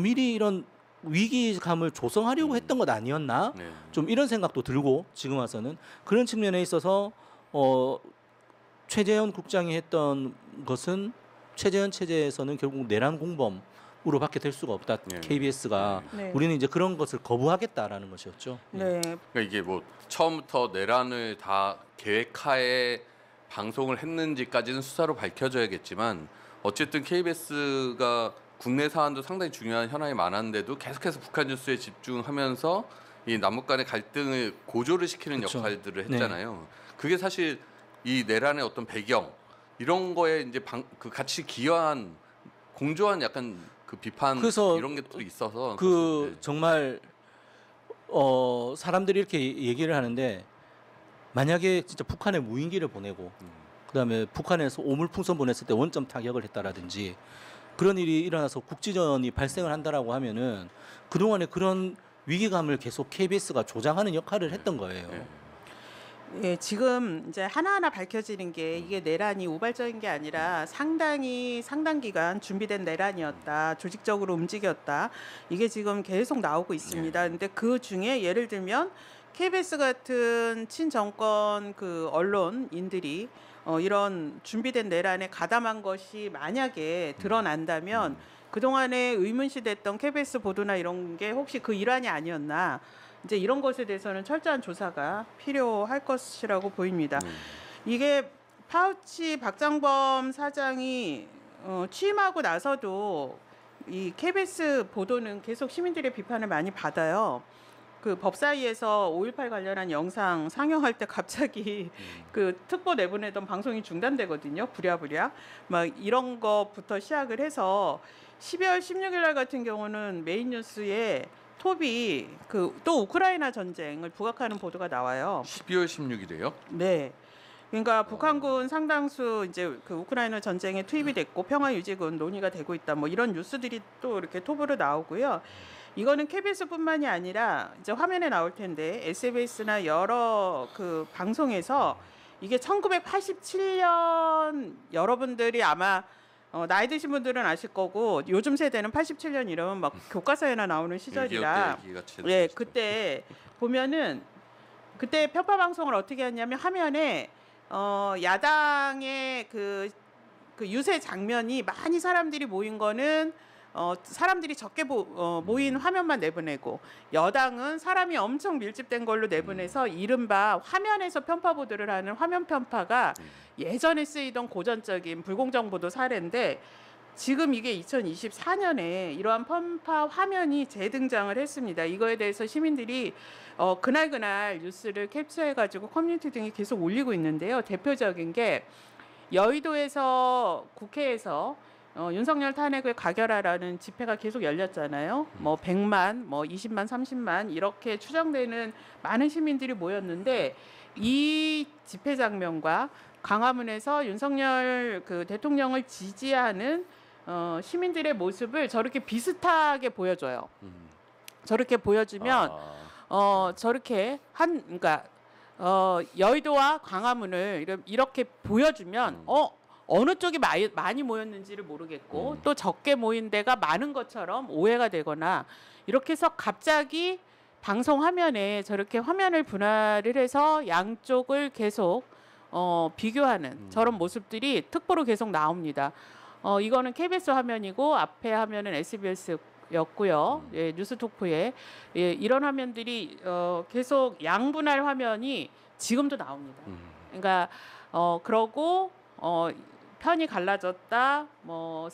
미리 이런 위기감을 조성하려고 했던 것 아니었나? 네. 좀 이런 생각도 들고 지금 와서는 그런 측면에 있어서 최재현 국장이 했던 것은 최재현 체제에서는 결국 내란 공범으로 밖에 될 수가 없다. 네. KBS가 네. 우리는 이제 그런 것을 거부하겠다라는 것이었죠. 네. 그러니까 이게 뭐 처음부터 내란을 다 계획하에 방송을 했는지까지는 수사로 밝혀져야겠지만 어쨌든 KBS가 국내 사안도 상당히 중요한 현안이 많았는데도 계속해서 북한 뉴스에 집중하면서 이 남북 간의 갈등을 고조를 시키는 그렇죠. 역할들을 했잖아요. 그게 사실 이 내란의 어떤 배경 이런 거에 이제 그 같이 기여한 공조한 약간 그 비판 그래서 이런 게 또 있어서 그 사실, 네. 정말 사람들이 이렇게 얘기를 하는데 만약에 진짜 북한에 무인기를 보내고 그다음에 북한에서 오물풍선 보냈을 때 원점 타격을 했다라든지 그런 일이 일어나서 국지전이 발생을 한다라고 하면은 그동안에 그런 위기감을 계속 KBS가 조장하는 역할을 했던 거예요. 네. 예, 지금 이제 하나하나 밝혀지는 게 이게 내란이 우발적인 게 아니라 상당 기간 준비된 내란이었다. 조직적으로 움직였다. 이게 지금 계속 나오고 있습니다. 근데 그 중에 예를 들면 KBS 같은 친정권 그 언론인들이 이런 준비된 내란에 가담한 것이 만약에 드러난다면 그동안에 의문시됐던 KBS 보도나 이런 게 혹시 그 일환이 아니었나 이제 이런 것에 대해서는 철저한 조사가 필요할 것이라고 보입니다. 이게 파우치 박장범 사장이 취임하고 나서도 이 KBS 보도는 계속 시민들의 비판을 많이 받아요. 그 법사위에서 5.18 관련한 영상 상영할 때 갑자기 그 특보 내보내던 방송이 중단되거든요. 부랴부랴. 막 이런 거부터 시작을 해서 12월 16일 날 같은 경우는 메인 뉴스에 톱이 그 또 우크라이나 전쟁을 부각하는 보도가 나와요. 12월 16일이에요? 네. 그러니까 북한군 상당수 이제 그 우크라이나 전쟁에 투입이 됐고 평화 유지군 논의가 되고 있다. 뭐 이런 뉴스들이 또 이렇게 톱으로 나오고요. 이거는 KBS뿐만이 아니라 이제 화면에 나올 텐데 SBS나 여러 그 방송에서 이게 1987년 여러분들이 아마 나이 드신 분들은 아실 거고 요즘 세대는 87년 이러면 막 교과서에나 나오는 시절이라 예, 그때 보면은 그때 편파 방송을 어떻게 했냐면 화면에 야당의 그 유세 장면이 많이 사람들이 모인 거는 사람들이 적게 모인 화면만 내보내고 여당은 사람이 엄청 밀집된 걸로 내보내서 이른바 화면에서 편파 보도를 하는 화면 편파가 예전에 쓰이던 고전적인 불공정보도 사례인데 지금 이게 2024년에 이러한 편파 화면이 재등장을 했습니다. 이거에 대해서 시민들이 그날 뉴스를 캡처해가지고 커뮤니티 등에 계속 올리고 있는데요. 대표적인 게 여의도에서 국회에서 윤석열 탄핵을 가결하라는 집회가 계속 열렸잖아요. 뭐 100만, 뭐 20만, 30만 이렇게 추정되는 많은 시민들이 모였는데 이 집회 장면과 광화문에서 윤석열 그 대통령을 지지하는 시민들의 모습을 저렇게 비슷하게 보여줘요. 저렇게 보여주면 저렇게 그러니까 여의도와 광화문을 이렇게 보여주면 어느 쪽이 많이 모였는지를 모르겠고 또 적게 모인 데가 많은 것처럼 오해가 되거나 이렇게 해서 갑자기 방송 화면에 저렇게 화면을 분할을 해서 양쪽을 계속 비교하는 저런 모습들이 특보로 계속 나옵니다. 이거는 KBS 화면이고 앞에 화면은 SBS였고요. 예, 뉴스토크에 예, 이런 화면들이 계속 양분할 화면이 지금도 나옵니다. 그러니까 그러고 편이 갈라졌다. 뭐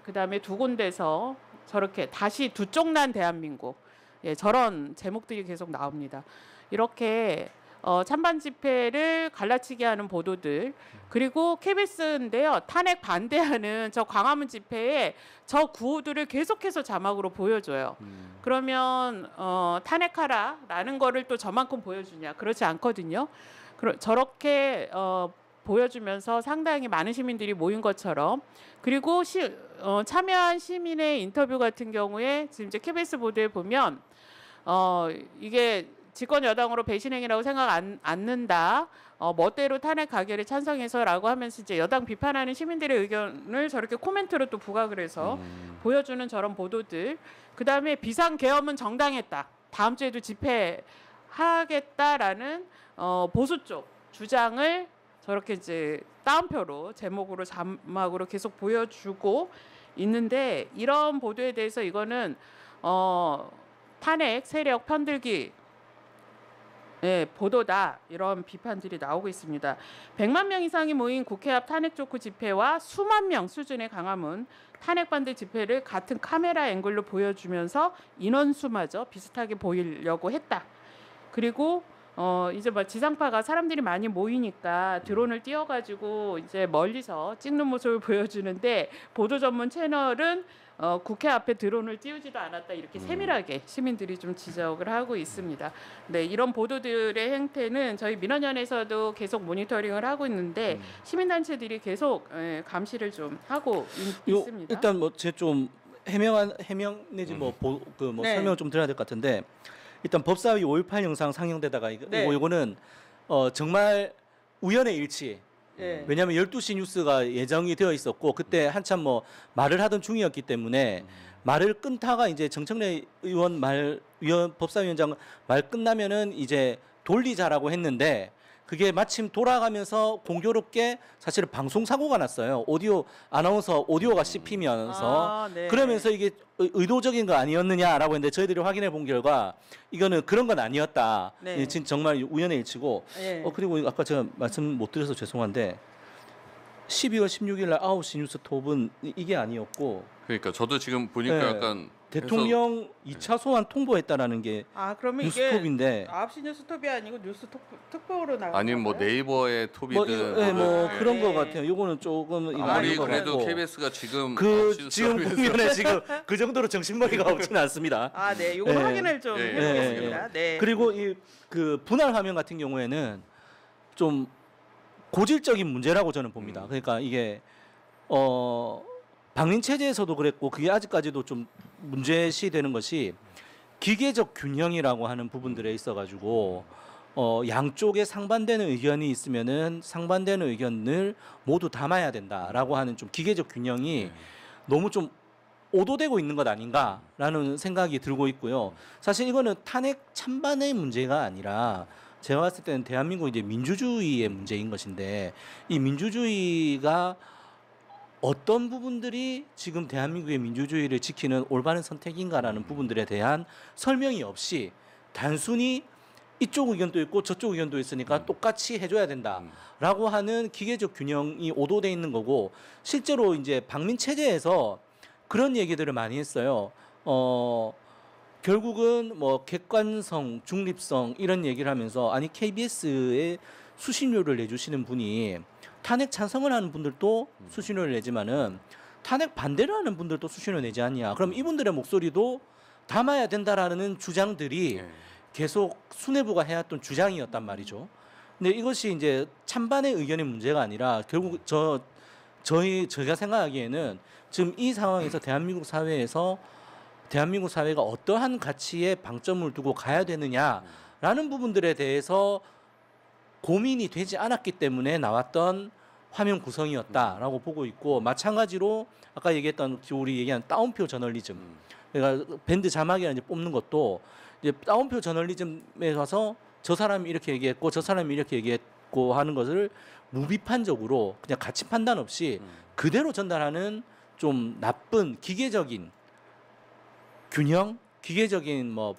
그다음에 두 군데서 저렇게 다시 두 쪽 난 대한민국 예, 저런 제목들이 계속 나옵니다. 이렇게 찬반 집회를 갈라치게 하는 보도들 그리고 KBS인데요. 탄핵 반대하는 저 광화문 집회에 저 구호들을 계속해서 자막으로 보여줘요. 그러면 탄핵하라라는 거를 또 저만큼 보여주냐? 그렇지 않거든요. 저렇게 보여주면서 상당히 많은 시민들이 모인 것처럼 그리고 참여한 시민의 인터뷰 같은 경우에 지금 이제 KBS 보도에 보면 이게 집권 여당으로 배신행위라고 생각 않는다. 멋대로 탄핵 가결에 찬성해서라고 하면서 이제 여당 비판하는 시민들의 의견을 저렇게 코멘트로 또 부각을 해서 보여주는 저런 보도들. 그다음에 비상계엄은 정당했다. 다음 주에도 집회하겠다라는 보수 쪽 주장을 저렇게 이제 따옴표로 제목으로 자막으로 계속 보여주고 있는데 이런 보도에 대해서 이거는 탄핵 세력 편들기 네, 보도다 이런 비판들이 나오고 있습니다. 100만 명 이상이 모인 국회 앞 탄핵 촉구 집회와 수만 명 수준의 광화문 탄핵 반대 집회를 같은 카메라 앵글로 보여주면서 인원수마저 비슷하게 보이려고 했다. 그리고 이제 뭐 지상파가 사람들이 많이 모이니까 드론을 띄워가지고 이제 멀리서 찍는 모습을 보여주는데 보도 전문 채널은 국회 앞에 드론을 띄우지도 않았다 이렇게 세밀하게 시민들이 좀 지적을 하고 있습니다. 네, 이런 보도들의 행태는 저희 민원연에서도 계속 모니터링을 하고 있는데 시민단체들이 계속 감시를 좀 하고 있습니다. 일단 뭐 제 좀 해명 내지 뭐 네. 설명 좀 드려야 될 것 같은데 일단 법사위 5.18 영상 상영되다가 네. 이거는 정말 우연의 일치. 네. 왜냐하면 12시 뉴스가 예정이 되어 있었고 그때 한참 뭐 말을 하던 중이었기 때문에 말을 끊다가 이제 정청래 의원 법사위원장 말 끝나면은 이제 돌리자라고 했는데 그게 마침 돌아가면서 공교롭게 사실은 방송 사고가 났어요. 아나운서 오디오가 씹히면서 네. 그러면서 이게 의도적인 거 아니었느냐라고 했는데 저희들이 확인해 본 결과 이거는 그런 건 아니었다. 네. 진짜 정말 우연의 일치고 네. 그리고 아까 제가 말씀 못 드려서 죄송한데 12월 16일 날 9시 뉴스 톱은 이게 아니었고 그러니까 저도 지금 보니까 네. 약간 대통령 2차 소환 통보했다라는 게 아 그러면 이게 뉴스톱인데 9시 뉴스톱이 아니고 뉴스톱으로 나가는 아니면 뭐 건가요? 네이버의 뭐, 톱이든 네, 뭐 네. 그런 거 같아요. 요거는 조금 이거 아무리 아닌 것 그래도 같고. KBS가 지금 그 지금 뉴스톱에서 국면에 지금 그 정도로 정신머리가 없지는 않습니다. 아, 네. 요거 네. 확인을 좀 네, 해보겠습니다. 네. 그리고 이 그 분할 화면 같은 경우에는 좀 고질적인 문제라고 저는 봅니다. 그러니까 이게 방민 체제에서도 그랬고 그게 아직까지도 좀 문제시 되는 것이 기계적 균형이라고 하는 부분들에 있어 가지고 양쪽에 상반되는 의견이 있으면은 상반되는 의견을 모두 담아야 된다라고 하는 좀 기계적 균형이 너무 좀 오도되고 있는 것 아닌가라는 생각이 들고 있고요. 사실 이거는 탄핵 찬반의 문제가 아니라 제가 봤을 때는 대한민국 이제 민주주의의 문제인 것인데 이 민주주의가 어떤 부분들이 지금 대한민국의 민주주의를 지키는 올바른 선택인가라는 부분들에 대한 설명이 없이 단순히 이쪽 의견도 있고 저쪽 의견도 있으니까 똑같이 해줘야 된다라고 하는 기계적 균형이 오도돼 있는 거고 실제로 이제 방민 체제에서 그런 얘기들을 많이 했어요. 결국은 뭐 객관성, 중립성 이런 얘기를 하면서 아니 KBS에 수신료를 내주시는 분이 탄핵 찬성을 하는 분들도 수신료를 내지만은 탄핵 반대를 하는 분들도 수신료 내지 않냐. 그럼 이분들의 목소리도 담아야 된다라는 주장들이 계속 수뇌부가 해왔던 주장이었단 말이죠. 근데 이것이 이제 찬반의 의견의 문제가 아니라 결국 저희가 생각하기에는 지금 이 상황에서 대한민국 사회에서 대한민국 사회가 어떠한 가치에 방점을 두고 가야 되느냐라는 부분들에 대해서 고민이 되지 않았기 때문에 나왔던 화면 구성이었다라고 보고 있고 마찬가지로 아까 얘기했던 우리 얘기한 따옴표 저널리즘 그러니까 밴드 자막이나 이제 뽑는 것도 이제 따옴표 저널리즘에 가서 저 사람이 이렇게 얘기했고 저 사람이 이렇게 얘기했고 하는 것을 무비판적으로 그냥 가치 판단 없이 그대로 전달하는 좀 나쁜 기계적인 균형, 기계적인 뭐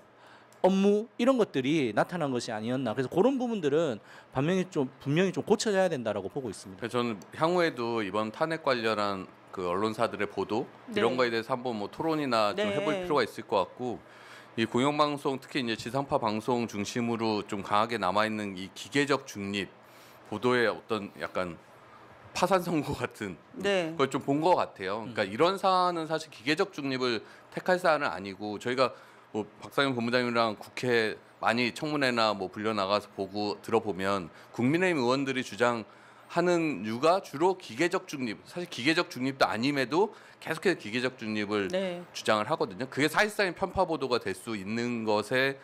업무 이런 것들이 나타난 것이 아니었나. 그래서 그런 부분들은 분명히 좀 고쳐져야 된다라고 보고 있습니다. 그래서 저는 향후에도 이번 탄핵 관련한 그 언론사들의 보도 네. 이런 거에 대해서 한번 뭐 토론이나 좀 네. 해볼 필요가 있을 것 같고 이 공영방송 특히 이제 지상파 방송 중심으로 좀 강하게 남아 있는 이 기계적 중립 보도의 어떤 약간 파산 선고 같은 네. 그걸 좀 본 것 같아요. 그러니까 이런 사안은 사실 기계적 중립을 택할 사안은 아니고 저희가 뭐 박상현 본부장님이랑 국회 많이 청문회나 뭐 불려 나가서 보고 들어보면 국민의힘 의원들이 주장하는 이유가 주로 기계적 중립, 사실 기계적 중립도 아님에도 계속해서 기계적 중립을 네. 주장을 하거든요. 그게 사실상의 편파 보도가 될 수 있는 것의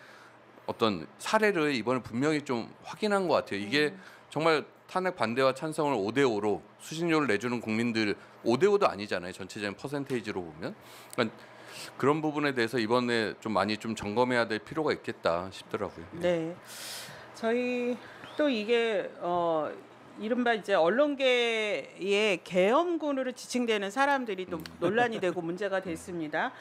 어떤 사례를 이번에 분명히 좀 확인한 것 같아요. 이게 정말 탄핵 반대와 찬성을 5대5로 수신료를 내주는 국민들 5대5도 아니잖아요. 전체적인 퍼센테이지로 보면. 그러니까 그런 부분에 대해서 이번에 좀 많이 좀 점검해야 될 필요가 있겠다 싶더라고요. 네. 저희 또 이게 이른바 이제 언론계의 계엄군으로 지칭되는 사람들이 또 논란이 되고 문제가 됐습니다.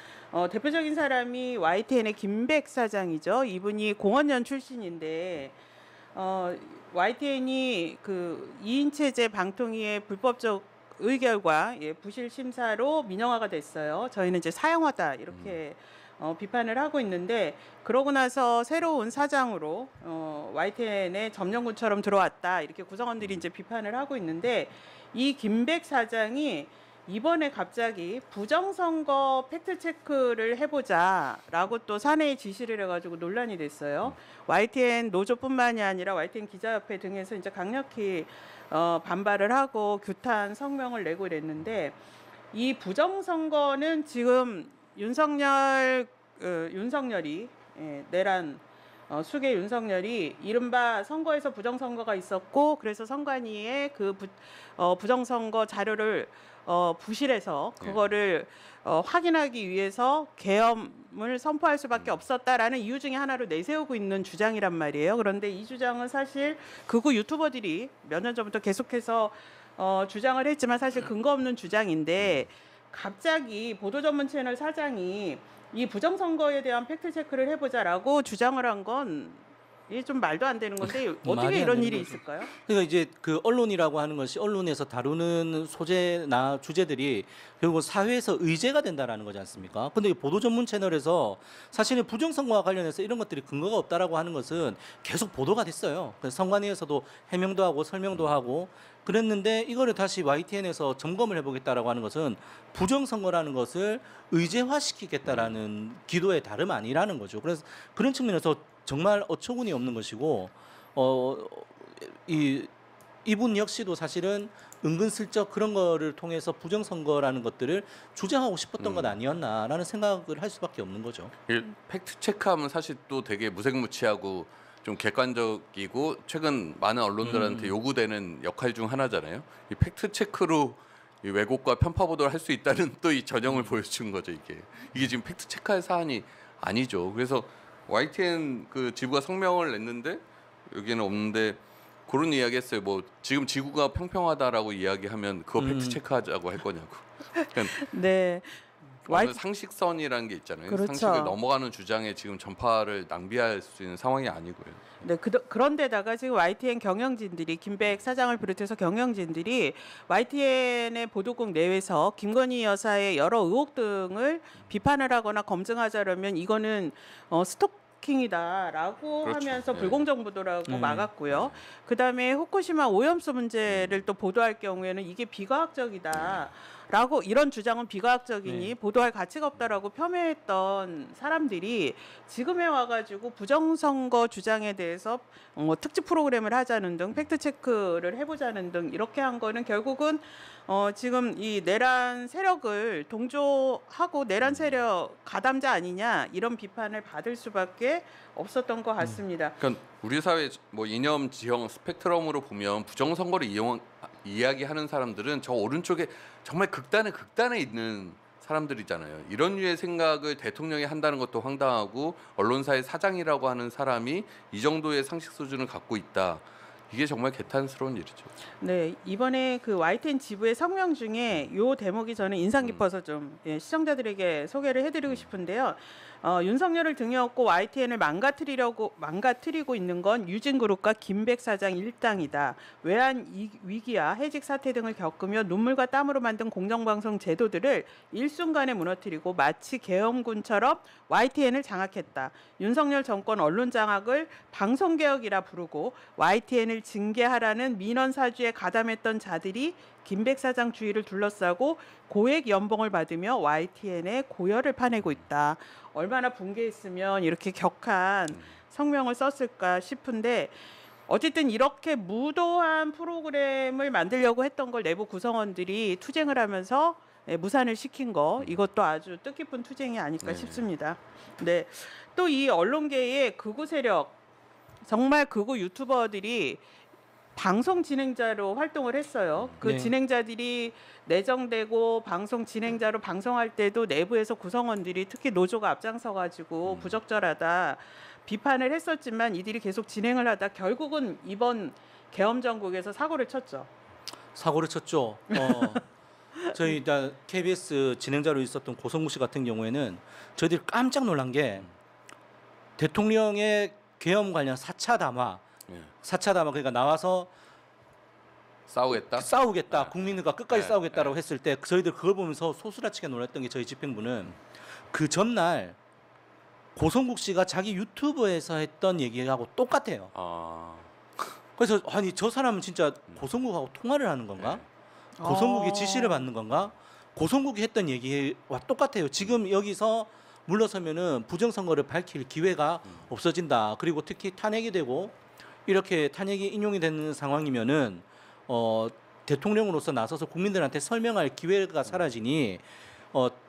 대표적인 사람이 YTN의 김백 사장이죠. 이분이 공원연 출신인데 YTN이 그 2인 체제 방통위의 불법적 의결과 부실 심사로 민영화가 됐어요. 저희는 이제 사형화다 이렇게 비판을 하고 있는데 그러고 나서 새로운 사장으로 YTN의 점령군처럼 들어왔다 이렇게 구성원들이 이제 비판을 하고 있는데 이 김백 사장이 이번에 갑자기 부정선거 팩트 체크를 해보자라고 또 사내에 지시를 해가지고 논란이 됐어요. YTN 노조뿐만이 아니라 YTN 기자협회 등에서 이제 강력히 반발을 하고 규탄 성명을 내고 이랬는데 이 부정선거는 지금 윤석열이 내란 수계 윤석열이 이른바 선거에서 부정선거가 있었고 그래서 선관위에 그 부정선거 자료를 부실해서 그거를 확인하기 위해서 계엄을 선포할 수밖에 없었다라는 이유 중에 하나로 내세우고 있는 주장이란 말이에요. 그런데 이 주장은 사실 극우 유튜버들이 몇 년 전부터 계속해서 주장을 했지만 사실 근거 없는 주장인데 갑자기 보도 전문 채널 사장이 이 부정선거에 대한 팩트 체크를 해보자라고 주장을 한 건 이게 좀 말도 안 되는 건데 말이 어떻게 안 이런 되는 일이 거죠. 있을까요? 그러니까 이제 그 언론이라고 하는 것이 언론에서 다루는 소재나 주제들이 결국 사회에서 의제가 된다라는 거지 않습니까? 근데 이 보도 전문 채널에서 사실은 부정선거와 관련해서 이런 것들이 근거가 없다라고 하는 것은 계속 보도가 됐어요. 그래서 선관위에서도 해명도 하고 설명도 하고 그랬는데 이거를 다시 YTN에서 점검을 해보겠다라고 하는 것은 부정선거라는 것을 의제화시키겠다라는 기도의 다름 아니라는 거죠. 그래서 그런 측면에서 정말 어처구니 없는 것이고 이분 역시도 사실은 은근슬쩍 그런 거를 통해서 부정선거라는 것들을 주장하고 싶었던 것 아니었나라는 생각을 할 수밖에 없는 거죠. 팩트 체크하면 사실 또 되게 무색무취하고 좀 객관적이고 최근 많은 언론들한테 요구되는 역할 중 하나잖아요. 이 팩트 체크로 이 왜곡과 편파 보도를 할 수 있다는 또 이 전형을 보여준 거죠. 이게 지금 팩트 체크할 사안이 아니죠. 그래서 YTN 그 지부가 성명을 냈는데 여기는 없는데 그런 이야기했어요. 뭐 지금 지구가 평평하다라고 이야기하면 그거 팩트 체크하자고 할 거냐고. 그러니까 네. 어느 상식선이라는 게 있잖아요. 그렇죠. 상식을 넘어가는 주장에 지금 전파를 낭비할 수 있는 상황이 아니고요. 네, 그런데다가 지금 YTN 경영진들이 김백 사장을 비롯해서 경영진들이 YTN의 보도국 내에서 김건희 여사의 여러 의혹 등을 비판을 하거나 검증하자려면 이거는 스토킹이다라고 그렇죠. 하면서 네. 불공정 보도라고 막았고요. 그다음에 후쿠시마 오염수 문제를 또 보도할 경우에는 이게 비과학적이다. 라고 이런 주장은 비과학적이니 보도할 가치가 없다라고 폄훼했던 사람들이 지금에 와가지고 부정선거 주장에 대해서 특집 프로그램을 하자는 등 팩트 체크를 해보자는 등 이렇게 한 거는 결국은 지금 이 내란 세력을 동조하고 내란 세력 가담자 아니냐 이런 비판을 받을 수밖에 없었던 것 같습니다. 그러니까 우리 사회 뭐 이념 지형 스펙트럼으로 보면 부정선거를 이야기하는 사람들은 저 오른쪽에 정말 극단에 있는 사람들이잖아요. 이런 류의 생각을 대통령이 한다는 것도 황당하고 언론사의 사장이라고 하는 사람이 이 정도의 상식 수준을 갖고 있다. 이게 정말 개탄스러운 일이죠. 네, 이번에 그 YTN 지부의 성명 중에 요 대목이 저는 인상 깊어서 좀 시청자들에게 소개를 해드리고 싶은데요. 윤석열을 등에 업고 YTN을 망가뜨리고 있는 건 유진그룹과 김백 사장 일당이다. 외환 위기와 해직 사태 등을 겪으며 눈물과 땀으로 만든 공정방송 제도들을 일순간에 무너뜨리고 마치 계엄군처럼 YTN을 장악했다. 윤석열 정권 언론 장악을 방송개혁이라 부르고 YTN을 징계하라는 민원 사주에 가담했던 자들이 김백 사장 주위를 둘러싸고 고액 연봉을 받으며 YTN의 고열을 파내고 있다. 얼마나 붕괴했으면 이렇게 격한 성명을 썼을까 싶은데 어쨌든 이렇게 무도한 프로그램을 만들려고 했던 걸 내부 구성원들이 투쟁을 하면서 무산을 시킨 거 이것도 아주 뜻깊은 투쟁이 아닐까 싶습니다. 네, 또 이 언론계의 극우 세력 정말 극우 유튜버들이 방송 진행자로 활동을 했어요. 그 네. 진행자들이 내정되고 방송 진행자로 방송할 때도 내부에서 구성원들이 특히 노조가 앞장서가지고 부적절하다 비판을 했었지만 이들이 계속 진행을 하다 결국은 이번 계엄 정국에서 사고를 쳤죠. 사고를 쳤죠. 저희 일단 KBS 진행자로 있었던 고성구 씨 같은 경우에는 저희들이 깜짝 놀란 게 대통령의 계엄 관련 4차 담화 그러니까 나와서 싸우겠다. 국민들과 끝까지 싸우겠다라고 했을 때 저희들 그걸 보면서 소스라치게 놀랐던 게 저희 집행부는 그 전날 고성국 씨가 자기 유튜브에서 했던 얘기하고 똑같아요. 그래서 아니 저 사람은 진짜 고성국하고 통화를 하는 건가? 고성국이 지시를 받는 건가? 고성국이 했던 얘기와 똑같아요. 지금 여기서 물러서면은 부정선거를 밝힐 기회가 없어진다. 그리고 특히 탄핵이 되고 이렇게 탄핵이 인용이 되는 상황이면은 대통령으로서 나서서 국민들한테 설명할 기회가 사라지니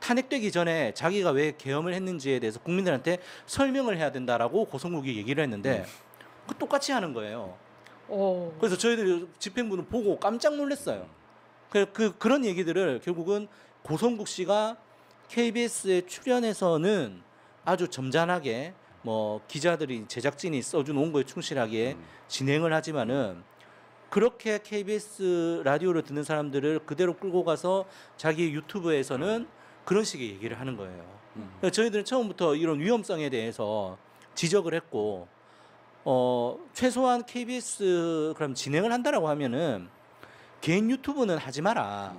탄핵되기 전에 자기가 왜 계엄을 했는지에 대해서 국민들한테 설명을 해야 된다라고 고성국이 얘기를 했는데 그 똑같이 하는 거예요. 그래서 저희들이 집행부는 보고 깜짝 놀랐어요. 그런 얘기들을 결국은 고성국 씨가 KBS에 출연해서는 아주 점잖하게 뭐 기자들이 제작진이 써준 원고에 충실하게 진행을 하지만은 그렇게 KBS 라디오를 듣는 사람들을 그대로 끌고 가서 자기 유튜브에서는 그런 식의 얘기를 하는 거예요. 저희들은 처음부터 이런 위험성에 대해서 지적을 했고 최소한 KBS 그럼 진행을 한다라고 하면은 개인 유튜브는 하지 마라.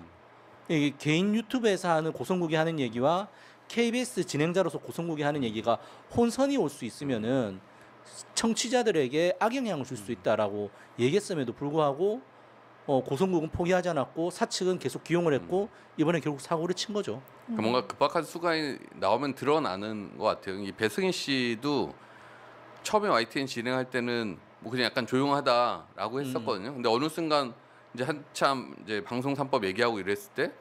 이 개인 유튜브에서 하는 고성국이 하는 얘기와 KBS 진행자로서 고성국이 하는 얘기가 혼선이 올 수 있으면은 청취자들에게 악영향을 줄 수 있다라고 얘기했음에도 불구하고 고성국은 포기하지 않았고 사측은 계속 기용을 했고 이번에 결국 사고를 친 거죠. 그러니까 뭔가 급박한 수가 나오면 드러나는 것 같아요. 이 배승희 씨도 처음에 YTN 진행할 때는 뭐 그냥 약간 조용하다라고 했었거든요. 근데 어느 순간 이제 한참 이제 방송 3법 얘기하고 이랬을 때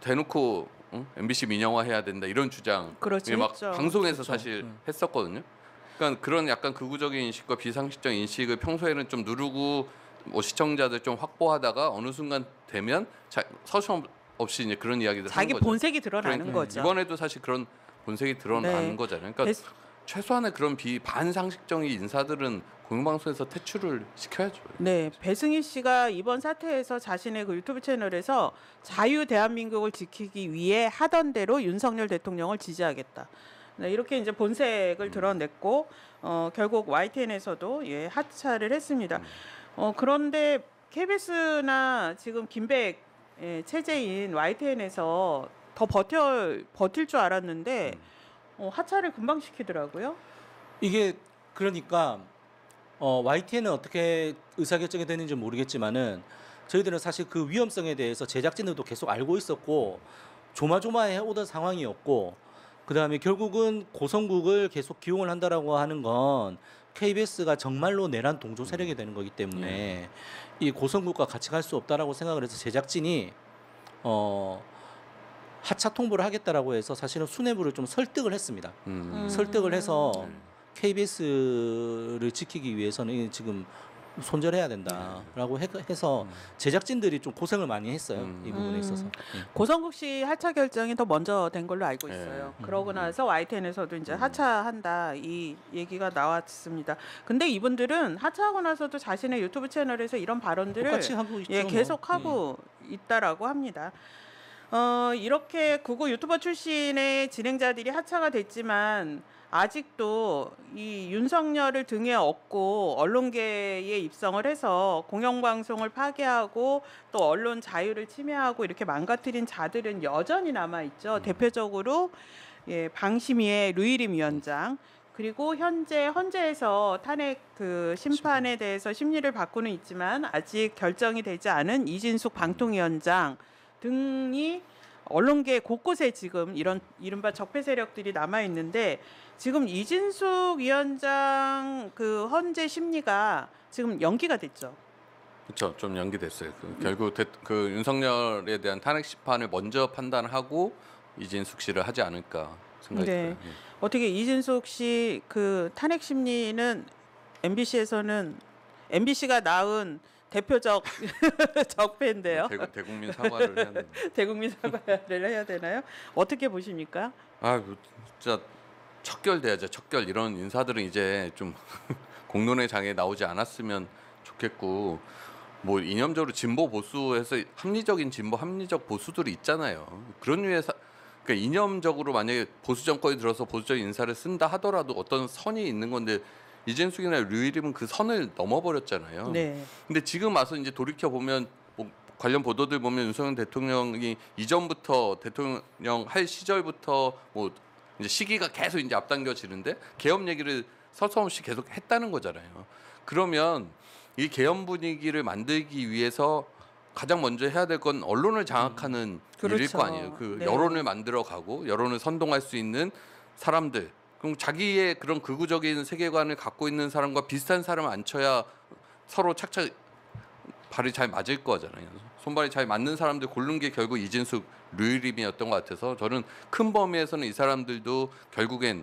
대놓고 MBC 민영화 해야 된다 이런 주장 그렇죠, 막 했죠. 방송에서 그렇죠. 사실 했었거든요. 그러니까 그런 약간 극우적인 인식과 비상식적 인식을 평소에는 좀 누르고 뭐 시청자들 좀 확보하다가 어느 순간 되면 서슴없이 이제 그런 이야기들 자기 하는 거죠. 본색이 드러나는 그러니까 거죠. 이번에도 사실 그런 본색이 드러나는 네. 거잖아요. 그러니까 최소한의 그런 반상식적인 인사들은 공영방송에서 퇴출을 시켜야죠. 네, 배승희 씨가 이번 사태에서 자신의 그 유튜브 채널에서 자유 대한민국을 지키기 위해 하던 대로 윤석열 대통령을 지지하겠다. 네, 이렇게 이제 본색을 드러냈고 결국 YTN에서도 하차를 했습니다. 그런데 KBS나 지금 김백 체제인 YTN에서 더 버틸 줄 알았는데 하차를 금방 시키더라고요. 이게 그러니까 YTN은 어떻게 의사결정이 됐는지 모르겠지만은 저희들은 사실 그 위험성에 대해서 제작진들도 계속 알고 있었고 조마조마해 오던 상황이었고 그다음에 결국은 고성국을 계속 기용을 한다라고 하는 건 KBS가 정말로 내란 동조 세력이 되는 거기 때문에 이 고성국과 같이 갈 수 없다라고 생각을 해서 제작진이 하차 통보를 하겠다라고 해서 사실은 수뇌부를 좀 설득을 했습니다. 설득을 해서 KBS를 지키기 위해서는 지금 손절해야 된다라고 해서 제작진들이 좀 고생을 많이 했어요. 이 부분에 있어서. 고성국 씨 하차 결정이 더 먼저 된 걸로 알고 있어요. 그러고 나서 YTN에서도 이제 하차한다 이 얘기가 나왔습니다. 근데 이분들은 하차하고 나서도 자신의 유튜브 채널에서 이런 발언들을 똑같이 하고 있죠. 뭐. 계속 하고 있다라고 합니다. 이렇게 극우 유튜버 출신의 진행자들이 하차가 됐지만 아직도 이 윤석열을 등에 업고 언론계에 입성을 해서 공영방송을 파괴하고 또 언론 자유를 침해하고 이렇게 망가뜨린 자들은 여전히 남아 있죠. 대표적으로 방심위의 류일임 위원장, 그리고 현재 헌재에서 탄핵 그 심판에 대해서 심리를 받고는 있지만 아직 결정이 되지 않은 이진숙 방통위원장 등이 언론계 곳곳에 지금 이런 이른바 적폐 세력들이 남아 있는데 지금 이진숙 위원장 그 헌재 심리가 지금 연기가 됐죠. 그렇죠. 좀 연기됐어요. 결국 그 윤석열에 대한 탄핵 심판을 먼저 판단하고 이진숙 씨를 하지 않을까 생각이 들어요. 어떻게 이진숙 씨 그 탄핵 심리는 MBC에서는 MBC가 낳은 대표적 적폐인데요. 대국민 사과를 해야 되는. 대국민 사과를 해야 되나요? 어떻게 보십니까? 진짜 척결돼야죠. 척결 이런 인사들은 이제 좀 공론의 장에 나오지 않았으면 좋겠고 뭐 이념적으로 진보 보수에서 합리적인 진보 합리적 보수들이 있잖아요. 그런 류에서 그러니까 이념적으로 만약에 보수 정권이 들어서 보수적인 인사를 쓴다 하더라도 어떤 선이 있는 건데 이진숙이나 류일임은 그 선을 넘어버렸잖아요. 네. 근데 지금 와서 이제 돌이켜 보면 뭐 관련 보도들 보면 윤석열 대통령이 이전부터 대통령 할 시절부터 뭐 이제 시기가 계속 이제 앞당겨지는데 개헌 얘기를 서슴없이 계속 했다는 거잖아요. 그러면 이 개헌 분위기를 만들기 위해서 가장 먼저 해야 될 건 언론을 장악하는 일일 거 아니에요. 그 여론을 만들어 가고 여론을 선동할 수 있는 사람들. 그럼 자기의 그런 극우적인 세계관을 갖고 있는 사람과 비슷한 사람을 앉혀야 서로 착착 발이 잘 맞을 거잖아요. 손발이 잘 맞는 사람들 고른 게 결국 이진숙, 류일임이었던 것 같아서 저는 큰 범위에서는 이 사람들도 결국엔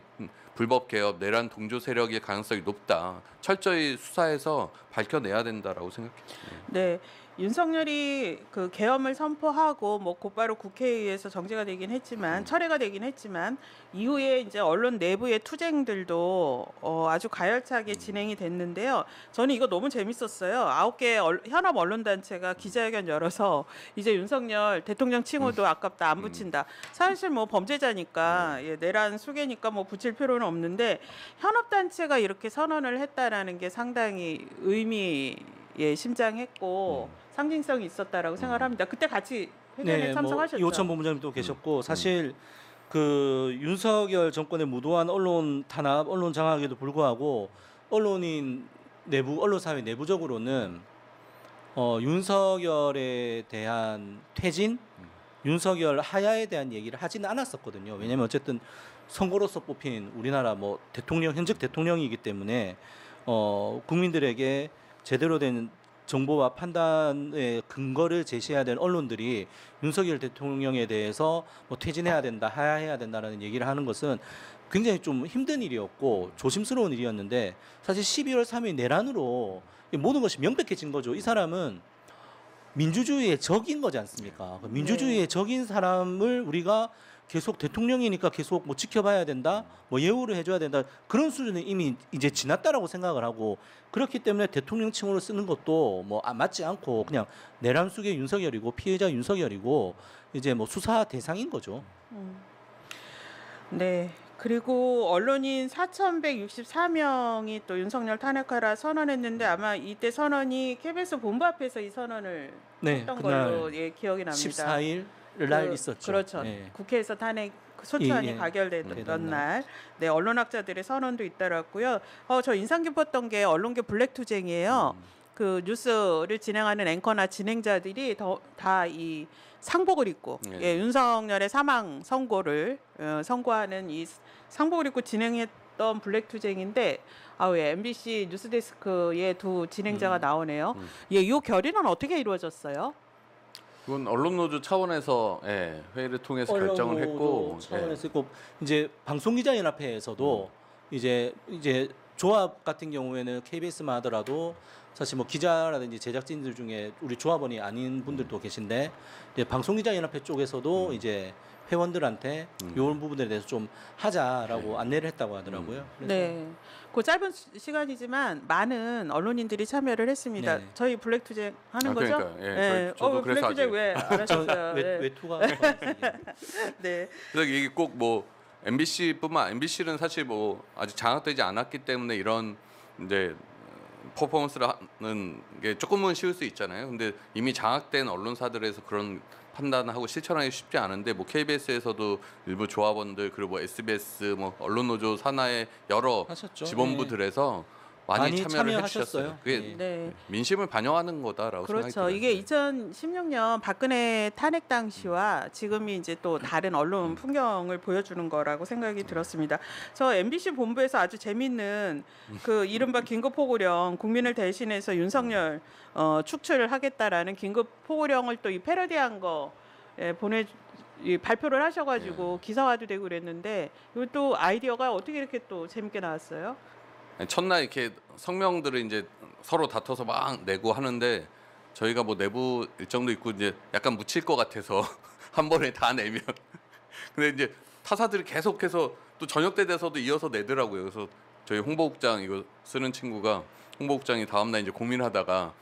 불법 개업, 내란 동조 세력의 가능성이 높다. 철저히 수사해서 밝혀내야 된다라고 생각해요. 네, 윤석열이 그 계엄을 선포하고 뭐 곧바로 국회의회에서 정지가 되긴 했지만 철회가 되긴 했지만 이후에 이제 언론 내부의 투쟁들도 아주 가열차게 진행이 됐는데요. 저는 이거 너무 재밌었어요. 9개 현업 언론단체가 기자회견 열어서 이제 윤석열 대통령 칭호도 아깝다 안 붙인다. 사실 뭐 범죄자니까 내란 수괴니까 뭐 붙일 필요는 없는데 현업단체가 이렇게 선언을 했다라는 게 상당히 심장했고 상징성이 있었다라고 생각을 합니다. 그때 같이 회견에 참석하셨죠? 이호천 본부장님도 계셨고 사실 그 윤석열 정권의 무도한 언론 탄압, 언론 장악에도 불구하고 언론인 내부, 언론사회 내부적으로는 윤석열에 대한 퇴진, 윤석열 하야에 대한 얘기를 하지는 않았었거든요. 왜냐하면 어쨌든 선거로서 뽑힌 우리나라 뭐 대통령, 현직 대통령이기 때문에 국민들에게 제대로 된 정보와 판단의 근거를 제시해야 되는 언론들이 윤석열 대통령에 대해서 뭐 퇴진해야 된다, 하야해야 된다라는 얘기를 하는 것은 굉장히 좀 힘든 일이었고 조심스러운 일이었는데 사실 12월 3일 내란으로 모든 것이 명백해진 거죠. 이 사람은 민주주의의 적인 거지 않습니까? 민주주의의 적인 사람을 우리가 계속 대통령이니까 계속 뭐 지켜봐야 된다, 뭐 예우를 해줘야 된다 그런 수준은 이미 이제 지났다라고 생각을 하고 그렇기 때문에 대통령 칭호를 쓰는 것도 뭐 맞지 않고 그냥 내란 속의 윤석열이고 피해자 윤석열이고 이제 뭐 수사 대상인 거죠. 네. 그리고 언론인 4,164명이 또 윤석열 탄핵하라 선언했는데 아마 이때 선언이 KBS 본부 앞에서 이 선언을 했던 걸로 기억이 납니다. 14일 날 있었죠. 그렇죠. 네. 국회에서 탄핵 소추안이 가결되던 되던 날. 네, 언론학자들의 선언도 잇따랐고요. 저 인상 깊었던 게 언론계 블랙 투쟁이에요. 그 뉴스를 진행하는 앵커나 진행자들이 다 이 상복을 입고 윤석열의 사망 선고를 선고하는 이 상복을 입고 진행했던 블랙 투쟁인데 MBC 뉴스데스크의 두 진행자가 나오네요. 이 결의는 어떻게 이루어졌어요? 그건 언론노조 차원에서 회의를 통해서 결정을 했고 차원에서 있고 이제 방송기자연합회에서도 이제 조합 같은 경우에는 KBS만 하더라도 사실 뭐 기자라든지 제작진들 중에 우리 조합원이 아닌 분들도 계신데 이제 방송기자연합회 쪽에서도 이제 회원들한테 이런 부분에 대해서 좀 하자라고 안내를 했다고 하더라고요. 그래서 네, 그 짧은 시간이지만 많은 언론인들이 참여를 했습니다. 네. 저희 블랙 투쟁 하는 거죠? 그러니까, 저도 블랙 그래서 투쟁 왜 안 하셨어요? 외투가 네. 그래서 이게 꼭 뭐 MBC는 사실 뭐 아직 장악되지 않았기 때문에 이런 이제 퍼포먼스를 하는 게 조금은 쉬울 수 있잖아요. 근데 이미 장악된 언론사들에서 그런 판단하고 실천하기 쉽지 않은데 뭐 KBS에서도 일부 조합원들 그리고 뭐 SBS 뭐 언론노조 산하의 여러 하셨죠. 지본부들에서 많이 참여를 해주셨어요. 그게 네. 민심을 반영하는 거다라고 생각이 그렇죠. 들어요. 이게 2016년 박근혜 탄핵 당시와 지금이 이제 또 다른 언론 풍경을 보여주는 거라고 생각이 들었습니다. 저 MBC 본부에서 아주 재밌는 그 이른바 긴급 포고령 국민을 대신해서 윤석열 축출을 하겠다라는 긴급 포고령을 또 이 패러디한 거 발표를 하셔가지고 기사화도 되고 그랬는데 이것도 아이디어가 어떻게 이렇게 또 재밌게 나왔어요? 첫날 이렇게 성명들을 이제 서로 다퉈서 막 내고 하는데 저희가 뭐 내부 일정도 있고 이제 약간 묻힐 것 같아서 한 번에 다 내면 근데 이제 타사들이 계속해서 또 저녁 때 돼서도 이어서 내더라고요. 그래서 저희 홍보국장 이거 쓰는 친구가 홍보국장이 다음날 이제 고민하다가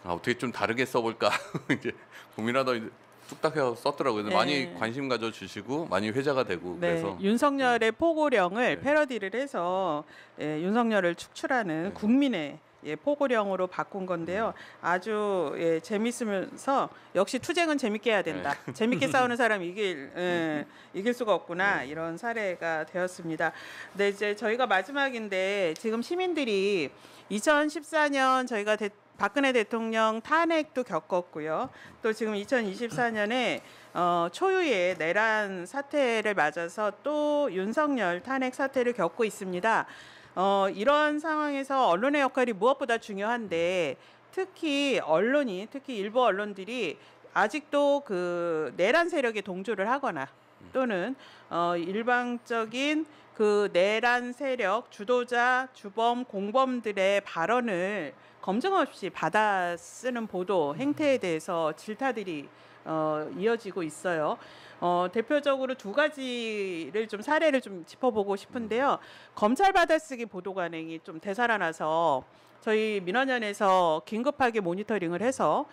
어떻게 좀 다르게 써볼까 이제 고민하다 이제 뚝딱 해서 썼더라고요. 네. 많이 관심 가져주시고 많이 회자가 되고 네, 그래서 윤석열의 포고령을 패러디를 해서 윤석열을 축출하는 국민의 포고령으로 바꾼 건데요. 아주 재밌으면서 역시 투쟁은 재밌게 해야 된다. 재밌게 싸우는 사람이 이길 수가 없구나. 이런 사례가 되었습니다. 네, 이제 저희가 마지막인데 지금 시민들이 2014년 저희가 박근혜 대통령 탄핵도 겪었고요. 또 지금 2024년에 초유의 내란 사태를 맞아서 또 윤석열 탄핵 사태를 겪고 있습니다. 이런 상황에서 언론의 역할이 무엇보다 중요한데 특히 일부 언론들이 아직도 그 내란 세력에 동조를 하거나 또는 일방적인 그 내란 세력 주도자, 주범, 공범들의 발언을 검증 없이 받아 쓰는 보도 행태에 대해서 질타들이 이어지고 있어요. 대표적으로 두 가지를 좀 사례를 좀 짚어보고 싶은데요. 검찰 받아쓰기 보도 관행이 좀 되살아나서 저희 민원연에서 긴급하게 모니터링을 해서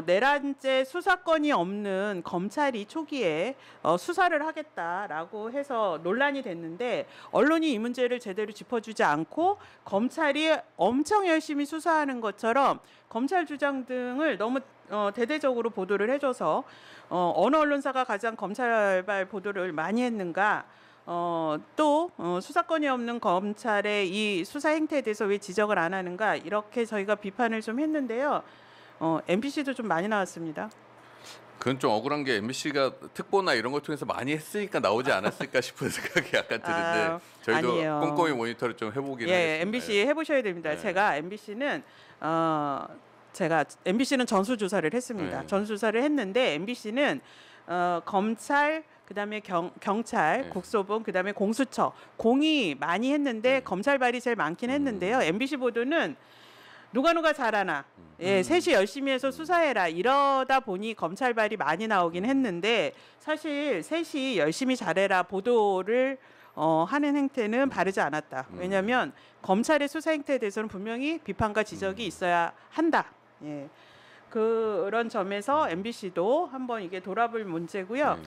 내란죄 수사권이 없는 검찰이 초기에 수사를 하겠다라고 해서 논란이 됐는데 언론이 이 문제를 제대로 짚어주지 않고 검찰이 엄청 열심히 수사하는 것처럼 검찰 주장 등을 너무 대대적으로 보도를 해줘서 어느 언론사가 가장 검찰발 보도를 많이 했는가 또 수사권이 없는 검찰의 이 수사 행태에 대해서 왜 지적을 안 하는가 이렇게 저희가 비판을 좀 했는데요. MBC도 좀 많이 나왔습니다. 그건 좀 억울한 게 MBC가 특보나 이런 걸 통해서 많이 했으니까 나오지 않았을까 싶은 생각이 약간 드는데 저희도 아니에요. 꼼꼼히 모니터를 좀 해보긴 하겠습니다. MBC 해보셔야 됩니다. 네. 제가 MBC는 전수조사를 했습니다. 네. 전수조사를 했는데 MBC는 검찰 그다음에 경찰, 네. 국소본, 그다음에 공수처 공이 많이 했는데 네. 검찰발이 제일 많긴 했는데요. MBC 보도는 누가 잘하나, 셋이 열심히 해서 수사해라 이러다 보니 검찰발이 많이 나오긴 했는데 사실 셋이 열심히 잘해라 보도를 하는 행태는 바르지 않았다. 왜냐하면 검찰의 수사 행태에 대해서는 분명히 비판과 지적이 있어야 한다. 예. 그런 점에서 MBC도 한번 이게 돌아볼 문제고요.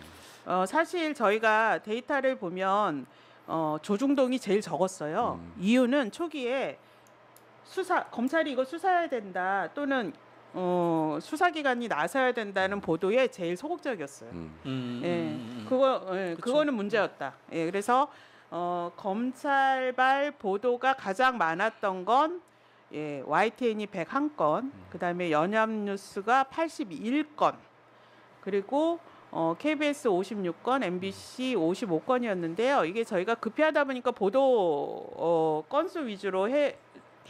사실 저희가 데이터를 보면 조중동이 제일 적었어요. 이유는 초기에 검찰이 이거 수사해야 된다 또는 수사기관이 나서야 된다는 보도에 제일 소극적이었어요. 그거는 문제였다. 예, 그래서 검찰발 보도가 가장 많았던 건 YTN이 101건, 그다음에 연합뉴스가 81건, 그리고 KBS 56건, MBC 55건이었는데요. 이게 저희가 급히하다 보니까 보도 건수 위주로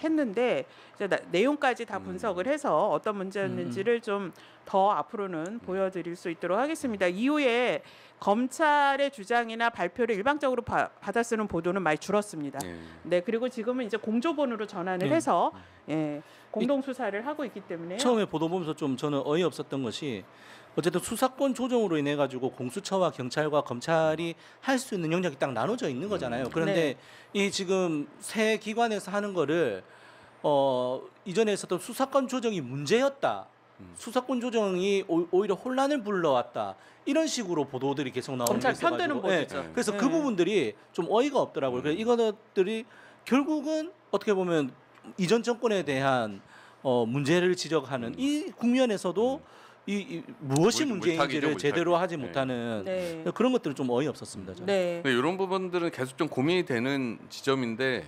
했는데 이제 내용까지 다 분석을 해서 어떤 문제였는지를 좀 더 앞으로는 보여드릴 수 있도록 하겠습니다. 이후에 검찰의 주장이나 발표를 일방적으로 받아쓰는 보도는 많이 줄었습니다. 네, 그리고 지금은 이제 공조본으로 전환을 해서 공동 수사를 하고 있기 때문에 처음에 보도 보면서 좀 저는 어이없었던 것이 어쨌든 수사권 조정으로 인해 가지고 공수처와 경찰과 검찰이 할 수 있는 영역이 딱 나눠져 있는 거잖아요. 그런데 이 지금 새 기관에서 하는 거를 이전에 있었던 수사권 조정이 문제였다. 수사권 조정이 오히려 혼란을 불러왔다. 이런 식으로 보도들이 계속 나오는 게 검찰 있어가지고 편드는 보도죠. 그래서 그 부분들이 좀 어이가 없더라고요. 그래서 이것들이 결국은 어떻게 보면 이전 정권에 대한 문제를 지적하는 이 국면에서도 이 무엇이 문제인지를 물타기죠, 제대로 물타기. 하지 못하는 네. 그런 것들은 좀 어이없었습니다. 저는. 네. 근데 이런 부분들은 계속 좀 고민이 되는 지점인데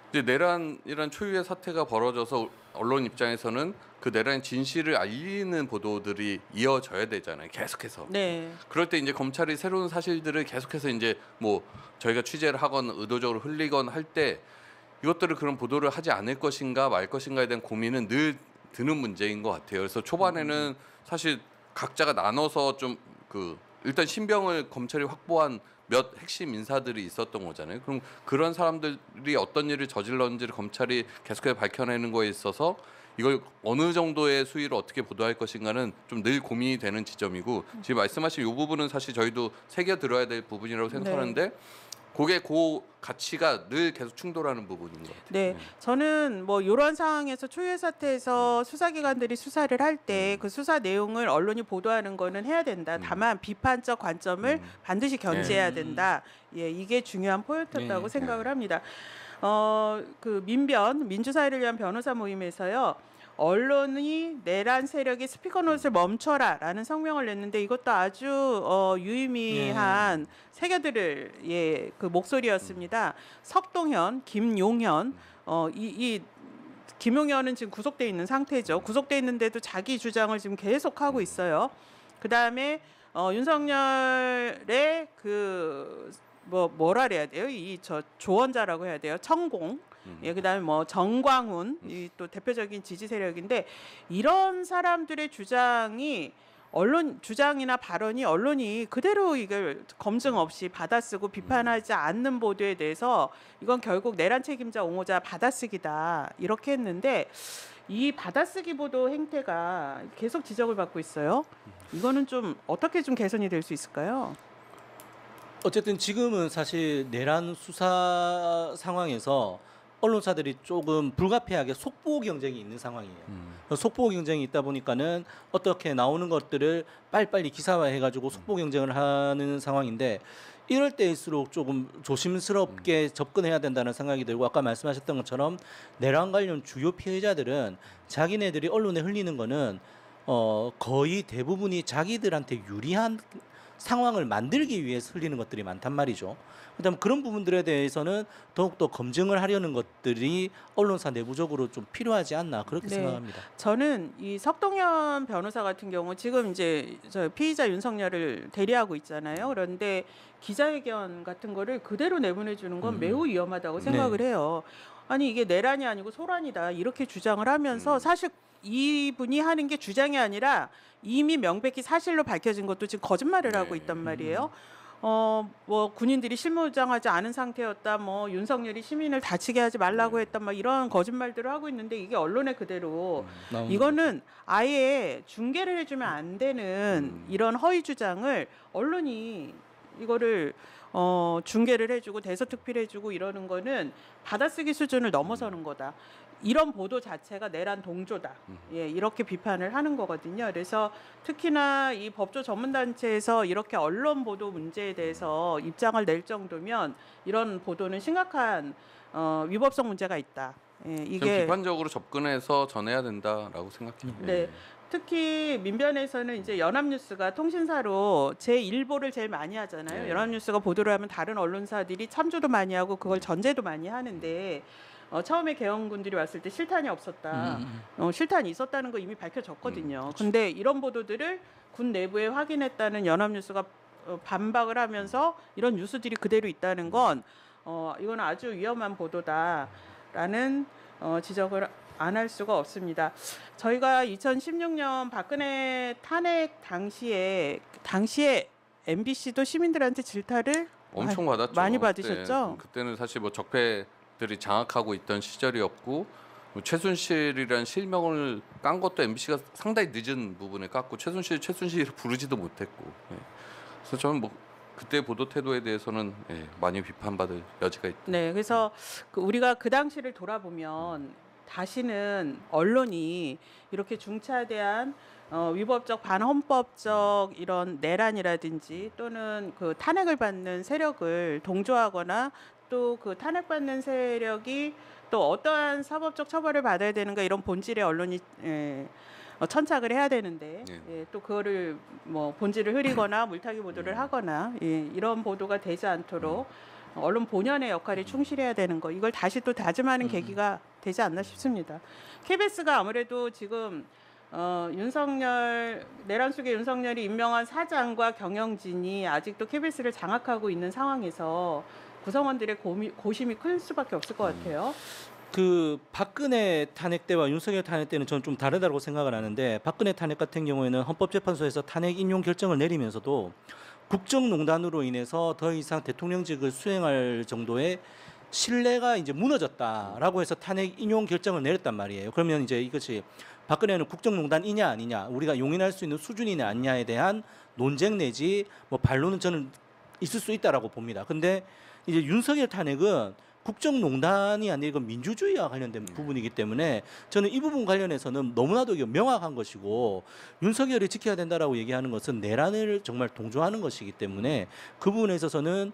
이제 내란이란 초유의 사태가 벌어져서 언론 입장에서는 그 내란의 진실을 알리는 보도들이 이어져야 되잖아요. 계속해서. 네. 그럴 때 이제 검찰이 새로운 사실들을 계속해서 이제 뭐 저희가 취재를 하건 의도적으로 흘리건 할 때 이것들을 그런 보도를 하지 않을 것인가 말 것인가에 대한 고민은 늘 드는 문제인 것 같아요. 그래서 초반에는 사실 각자가 나눠서 좀 일단 신병을 검찰이 확보한 몇 핵심 인사들이 있었던 거잖아요. 그럼 그런 사람들이 어떤 일을 저질렀는지를 검찰이 계속해서 밝혀내는 거에 있어서 이걸 어느 정도의 수위로 어떻게 보도할 것인가는 좀 늘 고민이 되는 지점이고 지금 말씀하신 이 부분은 사실 저희도 새겨 들어야 될 부분이라고 생각하는데 그게 그 가치가 늘 계속 충돌하는 부분인 것 같아요. 네, 저는 뭐 이런 상황에서 초유의 사태에서 수사기관들이 수사를 할 때 그 수사 내용을 언론이 보도하는 거는 해야 된다. 다만 비판적 관점을 반드시 견지해야 된다. 예, 이게 중요한 포인트였다고 네. 생각을 합니다. 그 민주사회를 위한 변호사 모임에서요. 언론이 내란 세력이 스피커 노릇을 멈춰라라는 성명을 냈는데 이것도 아주 유의미한 새겨들을 그 목소리였습니다. 석동현, 김용현, 이 김용현은 지금 구속돼 있는 상태죠. 구속돼 있는데도 자기 주장을 지금 계속 하고 있어요. 그 다음에 윤석열의 뭐라 그래야 돼요? 조언자라고 해야 돼요. 천공. 그다음에 뭐 정광훈 이 또 대표적인 지지 세력인데 이런 사람들의 주장이 언론 주장이나 발언이 언론이 그대로 이걸 검증 없이 받아쓰고 비판하지 않는 보도에 대해서 이건 결국 내란 책임자 옹호자 받아쓰기다 이렇게 했는데 이 받아쓰기 보도 행태가 계속 지적을 받고 있어요. 이거는 좀 어떻게 좀 개선이 될 수 있을까요? 어쨌든 지금은 사실 내란 수사 상황에서 언론사들이 조금 불가피하게 속보 경쟁이 있는 상황이에요. 속보 경쟁이 있다 보니까는 어떻게 나오는 것들을 빨리빨리 기사화해가지고 속보 경쟁을 하는 상황인데 이럴 때일수록 조금 조심스럽게 접근해야 된다는 생각이 들고 아까 말씀하셨던 것처럼 내란 관련 주요 피해자들은 자기네들이 언론에 흘리는 거는 거의 대부분이 자기들한테 유리한 상황을 만들기 위해서 흘리는 것들이 많단 말이죠. 그다음 그런 부분들에 대해서는 더욱더 검증을 하려는 것들이 언론사 내부적으로 좀 필요하지 않나 그렇게 네. 생각합니다. 저는 이 석동현 변호사 같은 경우 지금 이제 저 피의자 윤석열을 대리하고 있잖아요. 그런데 기자회견 같은 거를 그대로 내보내 주는 건 매우 위험하다고 생각을 해요. 아니 이게 내란이 아니고 소란이다 이렇게 주장을 하면서 사실 이분이 하는 게 주장이 아니라 이미 명백히 사실로 밝혀진 것도 지금 거짓말을 하고 있단 말이에요. 뭐 군인들이 실무장하지 않은 상태였다. 뭐 윤석열이 시민을 다치게 하지 말라고 했다. 막 이런 거짓말들을 하고 있는데 이게 언론에 그대로 이거는 아예 중계를 해주면 안 되는 이런 허위 주장을 언론이 이거를 중계를 해주고 대서특필해주고 이러는 거는 받아쓰기 수준을 넘어서는 거다. 이런 보도 자체가 내란 동조다. 예, 이렇게 비판을 하는 거거든요. 그래서 특히나 이 법조 전문단체에서 이렇게 언론 보도 문제에 대해서 입장을 낼 정도면 이런 보도는 심각한 위법성 문제가 있다. 예, 좀 이게 비판적으로 접근해서 전해야 된다라고 생각해요. 네. 특히 민변에서는 이제 연합뉴스가 통신사로 제1보를 제일 많이 하잖아요. 네. 연합뉴스가 보도를 하면 다른 언론사들이 참조도 많이 하고 그걸 전제도 많이 하는데 처음에 개헌군들이 왔을 때 실탄이 없었다. 실탄이 있었다는 거 이미 밝혀졌거든요. 근데 이런 보도들을 군 내부에 확인했다는 연합뉴스가 반박을 하면서 이런 뉴스들이 그대로 있다는 건 이건 아주 위험한 보도다라는 지적을 안 할 수가 없습니다. 저희가 2016년 박근혜 탄핵 당시에 MBC도 시민들한테 질타를 엄청 받았죠. 많이 받으셨죠? 그때는 사실 뭐 적폐들이 장악하고 있던 시절이었고 뭐 최순실이란 실명을 깐 것도 MBC가 상당히 늦은 부분에 깠고 최순실을 부르지도 못했고. 예. 그래서 저는 뭐 그때 보도 태도에 대해서는 많이 비판받을 여지가 있다. 네, 그래서 우리가 그 당시를 돌아보면 다시는 언론이 이렇게 중차대한 위법적 반헌법적 이런 내란이라든지 또는 그 탄핵을 받는 세력을 동조하거나 또 그 탄핵받는 세력이 또 어떠한 사법적 처벌을 받아야 되는가 이런 본질의 언론이 천착을 해야 되는데 또 그거를 뭐 본질을 흐리거나 물타기 보도를 하거나 이런 보도가 되지 않도록 언론 본연의 역할에 충실해야 되는 거 이걸 다시 또 다짐하는 계기가 되지 않나 싶습니다. KBS가 아무래도 지금 내란 속에 윤석열이 임명한 사장과 경영진이 아직도 KBS를 장악하고 있는 상황에서 구성원들의 고심이 클 수밖에 없을 것 같아요. 그 박근혜 탄핵 때와 윤석열 탄핵 때는 저는 좀 다르다고 생각을 하는데 박근혜 탄핵 같은 경우에는 헌법재판소에서 탄핵 인용 결정을 내리면서도 국정농단으로 인해서 더 이상 대통령직을 수행할 정도의 신뢰가 이제 무너졌다라고 해서 탄핵 인용 결정을 내렸단 말이에요. 그러면 이제 이것이 박근혜는 국정농단이냐 아니냐 우리가 용인할 수 있는 수준이냐 아니냐에 대한 논쟁 내지 뭐 반론은 저는 있을 수 있다라고 봅니다. 근데 이제 윤석열 탄핵은 국정농단이 아니라 이건 민주주의와 관련된 부분이기 때문에 저는 이 부분 관련해서는 너무나도 명확한 것이고 윤석열이 지켜야 된다라고 얘기하는 것은 내란을 정말 동조하는 것이기 때문에 그 부분에 있어서는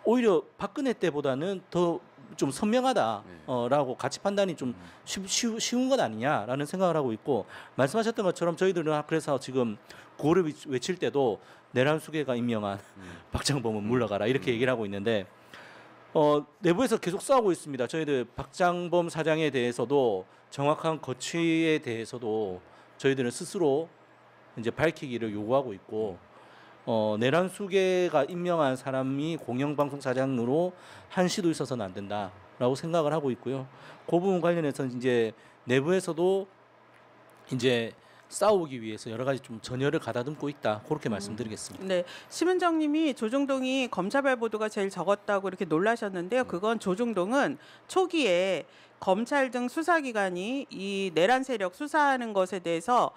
오히려 박근혜 때보다는 더 좀 선명하다라고 가치 판단이 좀 쉬운 것 아니냐라는 생각을 하고 있고 말씀하셨던 것처럼 저희들은 그래서 지금 구호를 외칠 때도 내란 수괴가 임명한 박장범은 물러가라 이렇게 얘기를 하고 있는데 내부에서 계속 싸우고 있습니다. 저희들 박장범 사장에 대해서도 정확한 거취에 대해서도 저희들은 스스로 이제 밝히기를 요구하고 있고 내란 수괴가 임명한 사람이 공영방송 사장으로 한시도 있어서는 안 된다라고 생각을 하고 있고요. 그 부분 관련해서 이제 내부에서도 이제 싸우기 위해서 여러 가지 좀 전열을 가다듬고 있다. 그렇게 말씀드리겠습니다. 네, 심은정님이 조중동이 검찰발 보도가 제일 적었다고 이렇게 놀라셨는데요. 그건 조중동은 초기에 검찰 등 수사기관이 이 내란 세력 수사하는 것에 대해서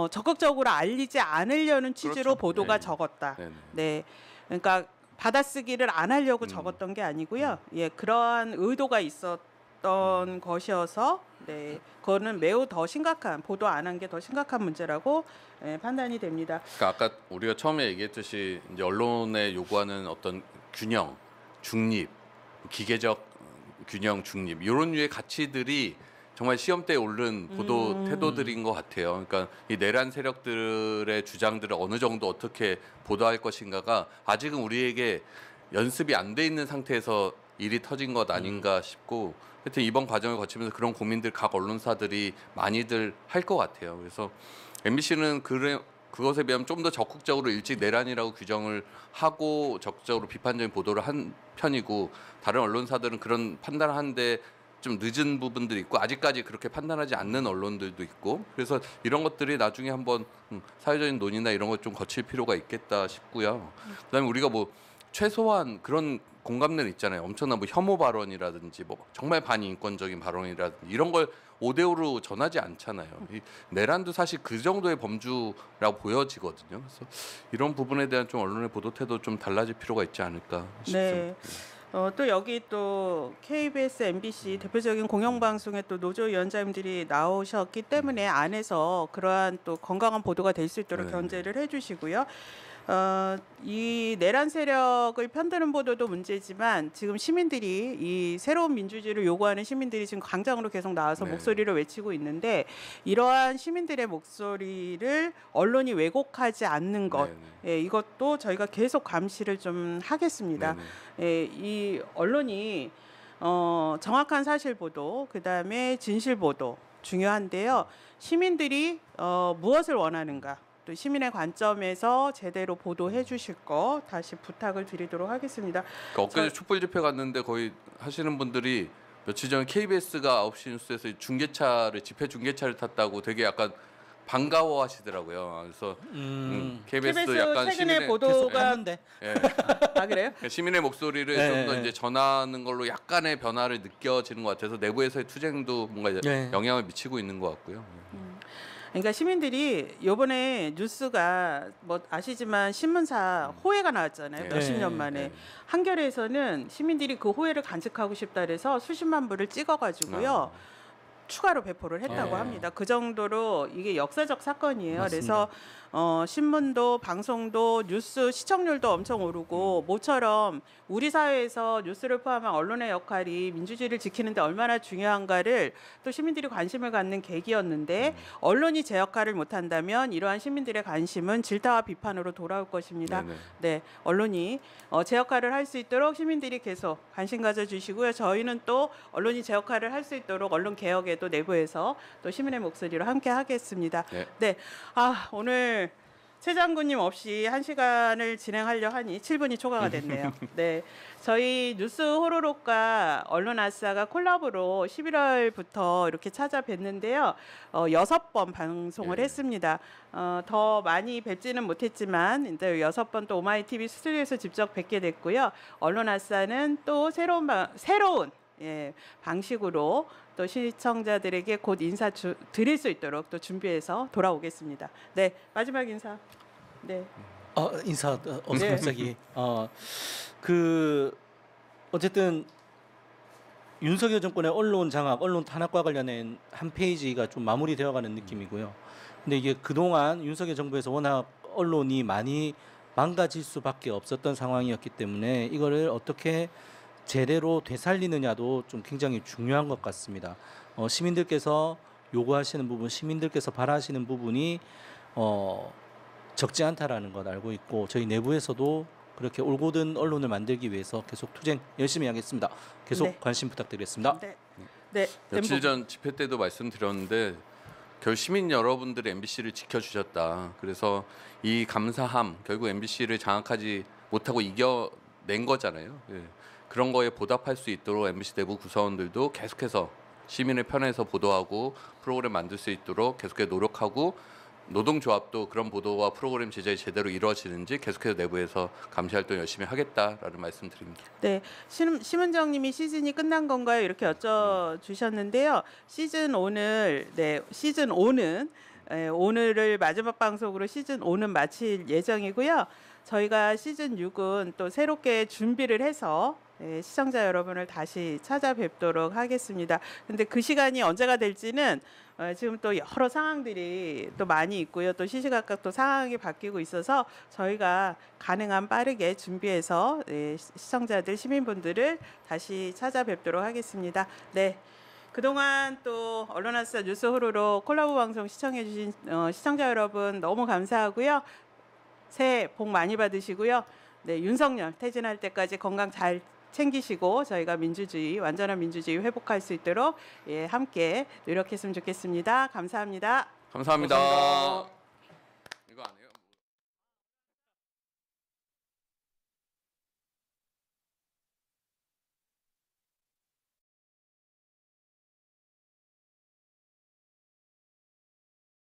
적극적으로 알리지 않으려는 취지로 그렇죠. 보도가 네. 적었다. 네네. 네, 그러니까 받아쓰기를 안 하려고 적었던 게 아니고요. 예, 그러한 의도가 있었던 것이어서 네, 그거는 매우 더 심각한 보도 안 한 게 더 심각한 문제라고 예, 판단이 됩니다. 그러니까 아까 우리가 처음에 얘기했듯이 이제 언론에 요구하는 어떤 균형, 중립, 기계적 균형, 중립 이런 류의 가치들이 정말 시험대에 오른 보도 태도들인 것 같아요. 그러니까 이 내란 세력들의 주장들을 어느 정도 어떻게 보도할 것인가가 아직은 우리에게 연습이 안 돼 있는 상태에서 일이 터진 것 아닌가 싶고, 하여튼 이번 과정을 거치면서 그런 고민들 각 언론사들이 많이들 할 것 같아요. 그래서 MBC는 그것에 비하면 좀 더 적극적으로 일찍 내란이라고 규정을 하고 적극적으로 비판적인 보도를 한 편이고, 다른 언론사들은 그런 판단을 하는데 좀 늦은 부분들이 있고 아직까지 그렇게 판단하지 않는 언론들도 있고, 그래서 이런 것들이 나중에 한번 사회적인 논의나 이런 것 좀 거칠 필요가 있겠다 싶고요. 그다음에 우리가 뭐 최소한 그런 공감대는 있잖아요. 엄청난 뭐 혐오 발언이라든지 뭐 정말 반인권적인 발언이라든지 이런 걸 5대5로 전하지 않잖아요. 이 내란도 사실 그 정도의 범주라고 보여지거든요. 그래서 이런 부분에 대한 좀 언론의 보도 태도 좀 달라질 필요가 있지 않을까 싶습니다. 네. 또 여기 또 KBS, MBC 대표적인 공영방송에 또 노조위원장님들이 나오셨기 때문에 안에서 그러한 또 건강한 보도가 될 수 있도록 네. 견제를 해주시고요. 이 내란 세력을 편드는 보도도 문제지만 지금 시민들이 이 새로운 민주주의를 요구하는 시민들이 지금 광장으로 계속 나와서 네. 목소리를 외치고 있는데, 이러한 시민들의 목소리를 언론이 왜곡하지 않는 것, 네네. 예, 이것도 저희가 계속 감시를 좀 하겠습니다. 네네. 예, 이 언론이 정확한 사실 보도, 그다음에 진실 보도 중요한데요. 시민들이 무엇을 원하는가, 또 시민의 관점에서 제대로 보도해 주실 거 다시 부탁을 드리도록 하겠습니다. 그러니까 엊그제 촛불 집회 갔는데 거의 하시는 분들이 며칠 전에 KBS가 9시 뉴스에서 중계차를 집회 중계차를 탔다고 되게 약간 반가워하시더라고요. 그래서 KBS도 KBS 약간 최근에 시민의 보도가 했는데 예, 아 그래요? 그러니까 시민의 목소리를 네, 좀 더 네. 이제 전하는 걸로 약간의 변화를 느껴지는 것 같아서 내부에서의 투쟁도 뭔가 이제 네. 영향을 미치고 있는 것 같고요. 그러니까 시민들이 요번에 뉴스가 뭐 아시지만 신문사 호해가 나왔잖아요. 네. 몇십 년 네, 만에. 네. 한겨레에서는 시민들이 그 호해를 간직하고 싶다 그래서 수십만 부를 찍어가지고요. 추가로 배포를 했다고 네. 합니다. 그 정도로 이게 역사적 사건이에요. 맞습니다. 그래서 신문도 방송도 뉴스 시청률도 엄청 오르고 모처럼 우리 사회에서 뉴스를 포함한 언론의 역할이 민주주의를 지키는데 얼마나 중요한가를 또 시민들이 관심을 갖는 계기였는데 언론이 제 역할을 못한다면 이러한 시민들의 관심은 질타와 비판으로 돌아올 것입니다. 네네. 네, 언론이 제 역할을 할 수 있도록 시민들이 계속 관심 가져주시고요. 저희는 또 언론이 제 역할을 할 수 있도록 언론 개혁에도 내부에서 또 시민의 목소리로 함께 하겠습니다. 네. 오늘 최 장군님 없이 1시간을 진행하려 하니 7분이 초과가 됐네요. 네, 저희 뉴스 호로록과 언론 아싸가 콜라보로 11월부터 이렇게 찾아뵀는데요. 6번 방송을 네. 했습니다. 더 많이 뵙지는 못했지만 이제 6번 또 오마이 TV 스튜디오에서 직접 뵙게 됐고요. 언론 아싸는 또 새로운 예, 방식으로 또 시청자들에게 곧 인사 드릴 수 있도록 또 준비해서 돌아오겠습니다. 네, 마지막 인사. 네. 인사 네. 갑자기 그 어쨌든 윤석열 정권의 언론 장악, 언론 탄압과 관련된 한 페이지가 좀 마무리되어가는 느낌이고요. 근데 이게 그동안 윤석열 정부에서 워낙 언론이 많이 망가질 수밖에 없었던 상황이었기 때문에 이거를 어떻게 제대로 되살리느냐도 좀 굉장히 중요한 것 같습니다. 시민들께서 요구하시는 부분, 시민들께서 바라시는 부분이 적지 않다라는 걸 알고 있고 저희 내부에서도 그렇게 올곧은 언론을 만들기 위해서 계속 투쟁 열심히 하겠습니다. 계속 네. 관심 부탁드리겠습니다. 네. 네. 며칠 전 집회 때도 말씀드렸는데 결국 시민 여러분들이 MBC를 지켜주셨다. 그래서 이 감사함 결국 MBC를 장악하지 못하고 이겨낸 거잖아요. 예. 그런 거에 보답할 수 있도록 MBC 내부 구성원들도 계속해서 시민의 편에서 보도하고 프로그램 만들 수 있도록 계속해서 노력하고 노동조합도 그런 보도와 프로그램 제작이 제대로 이루어지는지 계속해서 내부에서 감시 활동 열심히 하겠다라는 말씀드립니다. 네, 심은정님이 시즌이 끝난 건가요? 이렇게 여쭤주셨는데요. 시즌 5는 오늘을 마지막 방송으로 시즌 5는 마칠 예정이고요. 저희가 시즌 6은 또 새롭게 준비를 해서 시청자 여러분을 다시 찾아뵙도록 하겠습니다. 근데 그 시간이 언제가 될지는 지금 또 여러 상황들이 또 많이 있고요. 또 시시각각 또 상황이 바뀌고 있어서 저희가 가능한 빠르게 준비해서 시청자들, 시민분들을 다시 찾아뵙도록 하겠습니다. 네. 그동안 또 언론아스타 뉴스 호루로 콜라보 방송 시청해주신 시청자 여러분 너무 감사하고요. 새해 복 많이 받으시고요. 네, 윤석열 퇴진할 때까지 건강 잘 챙기시고 저희가 완전한 민주주의 회복할 수 있도록 함께 노력했으면 좋겠습니다. 감사합니다. 감사합니다. 감사합니다.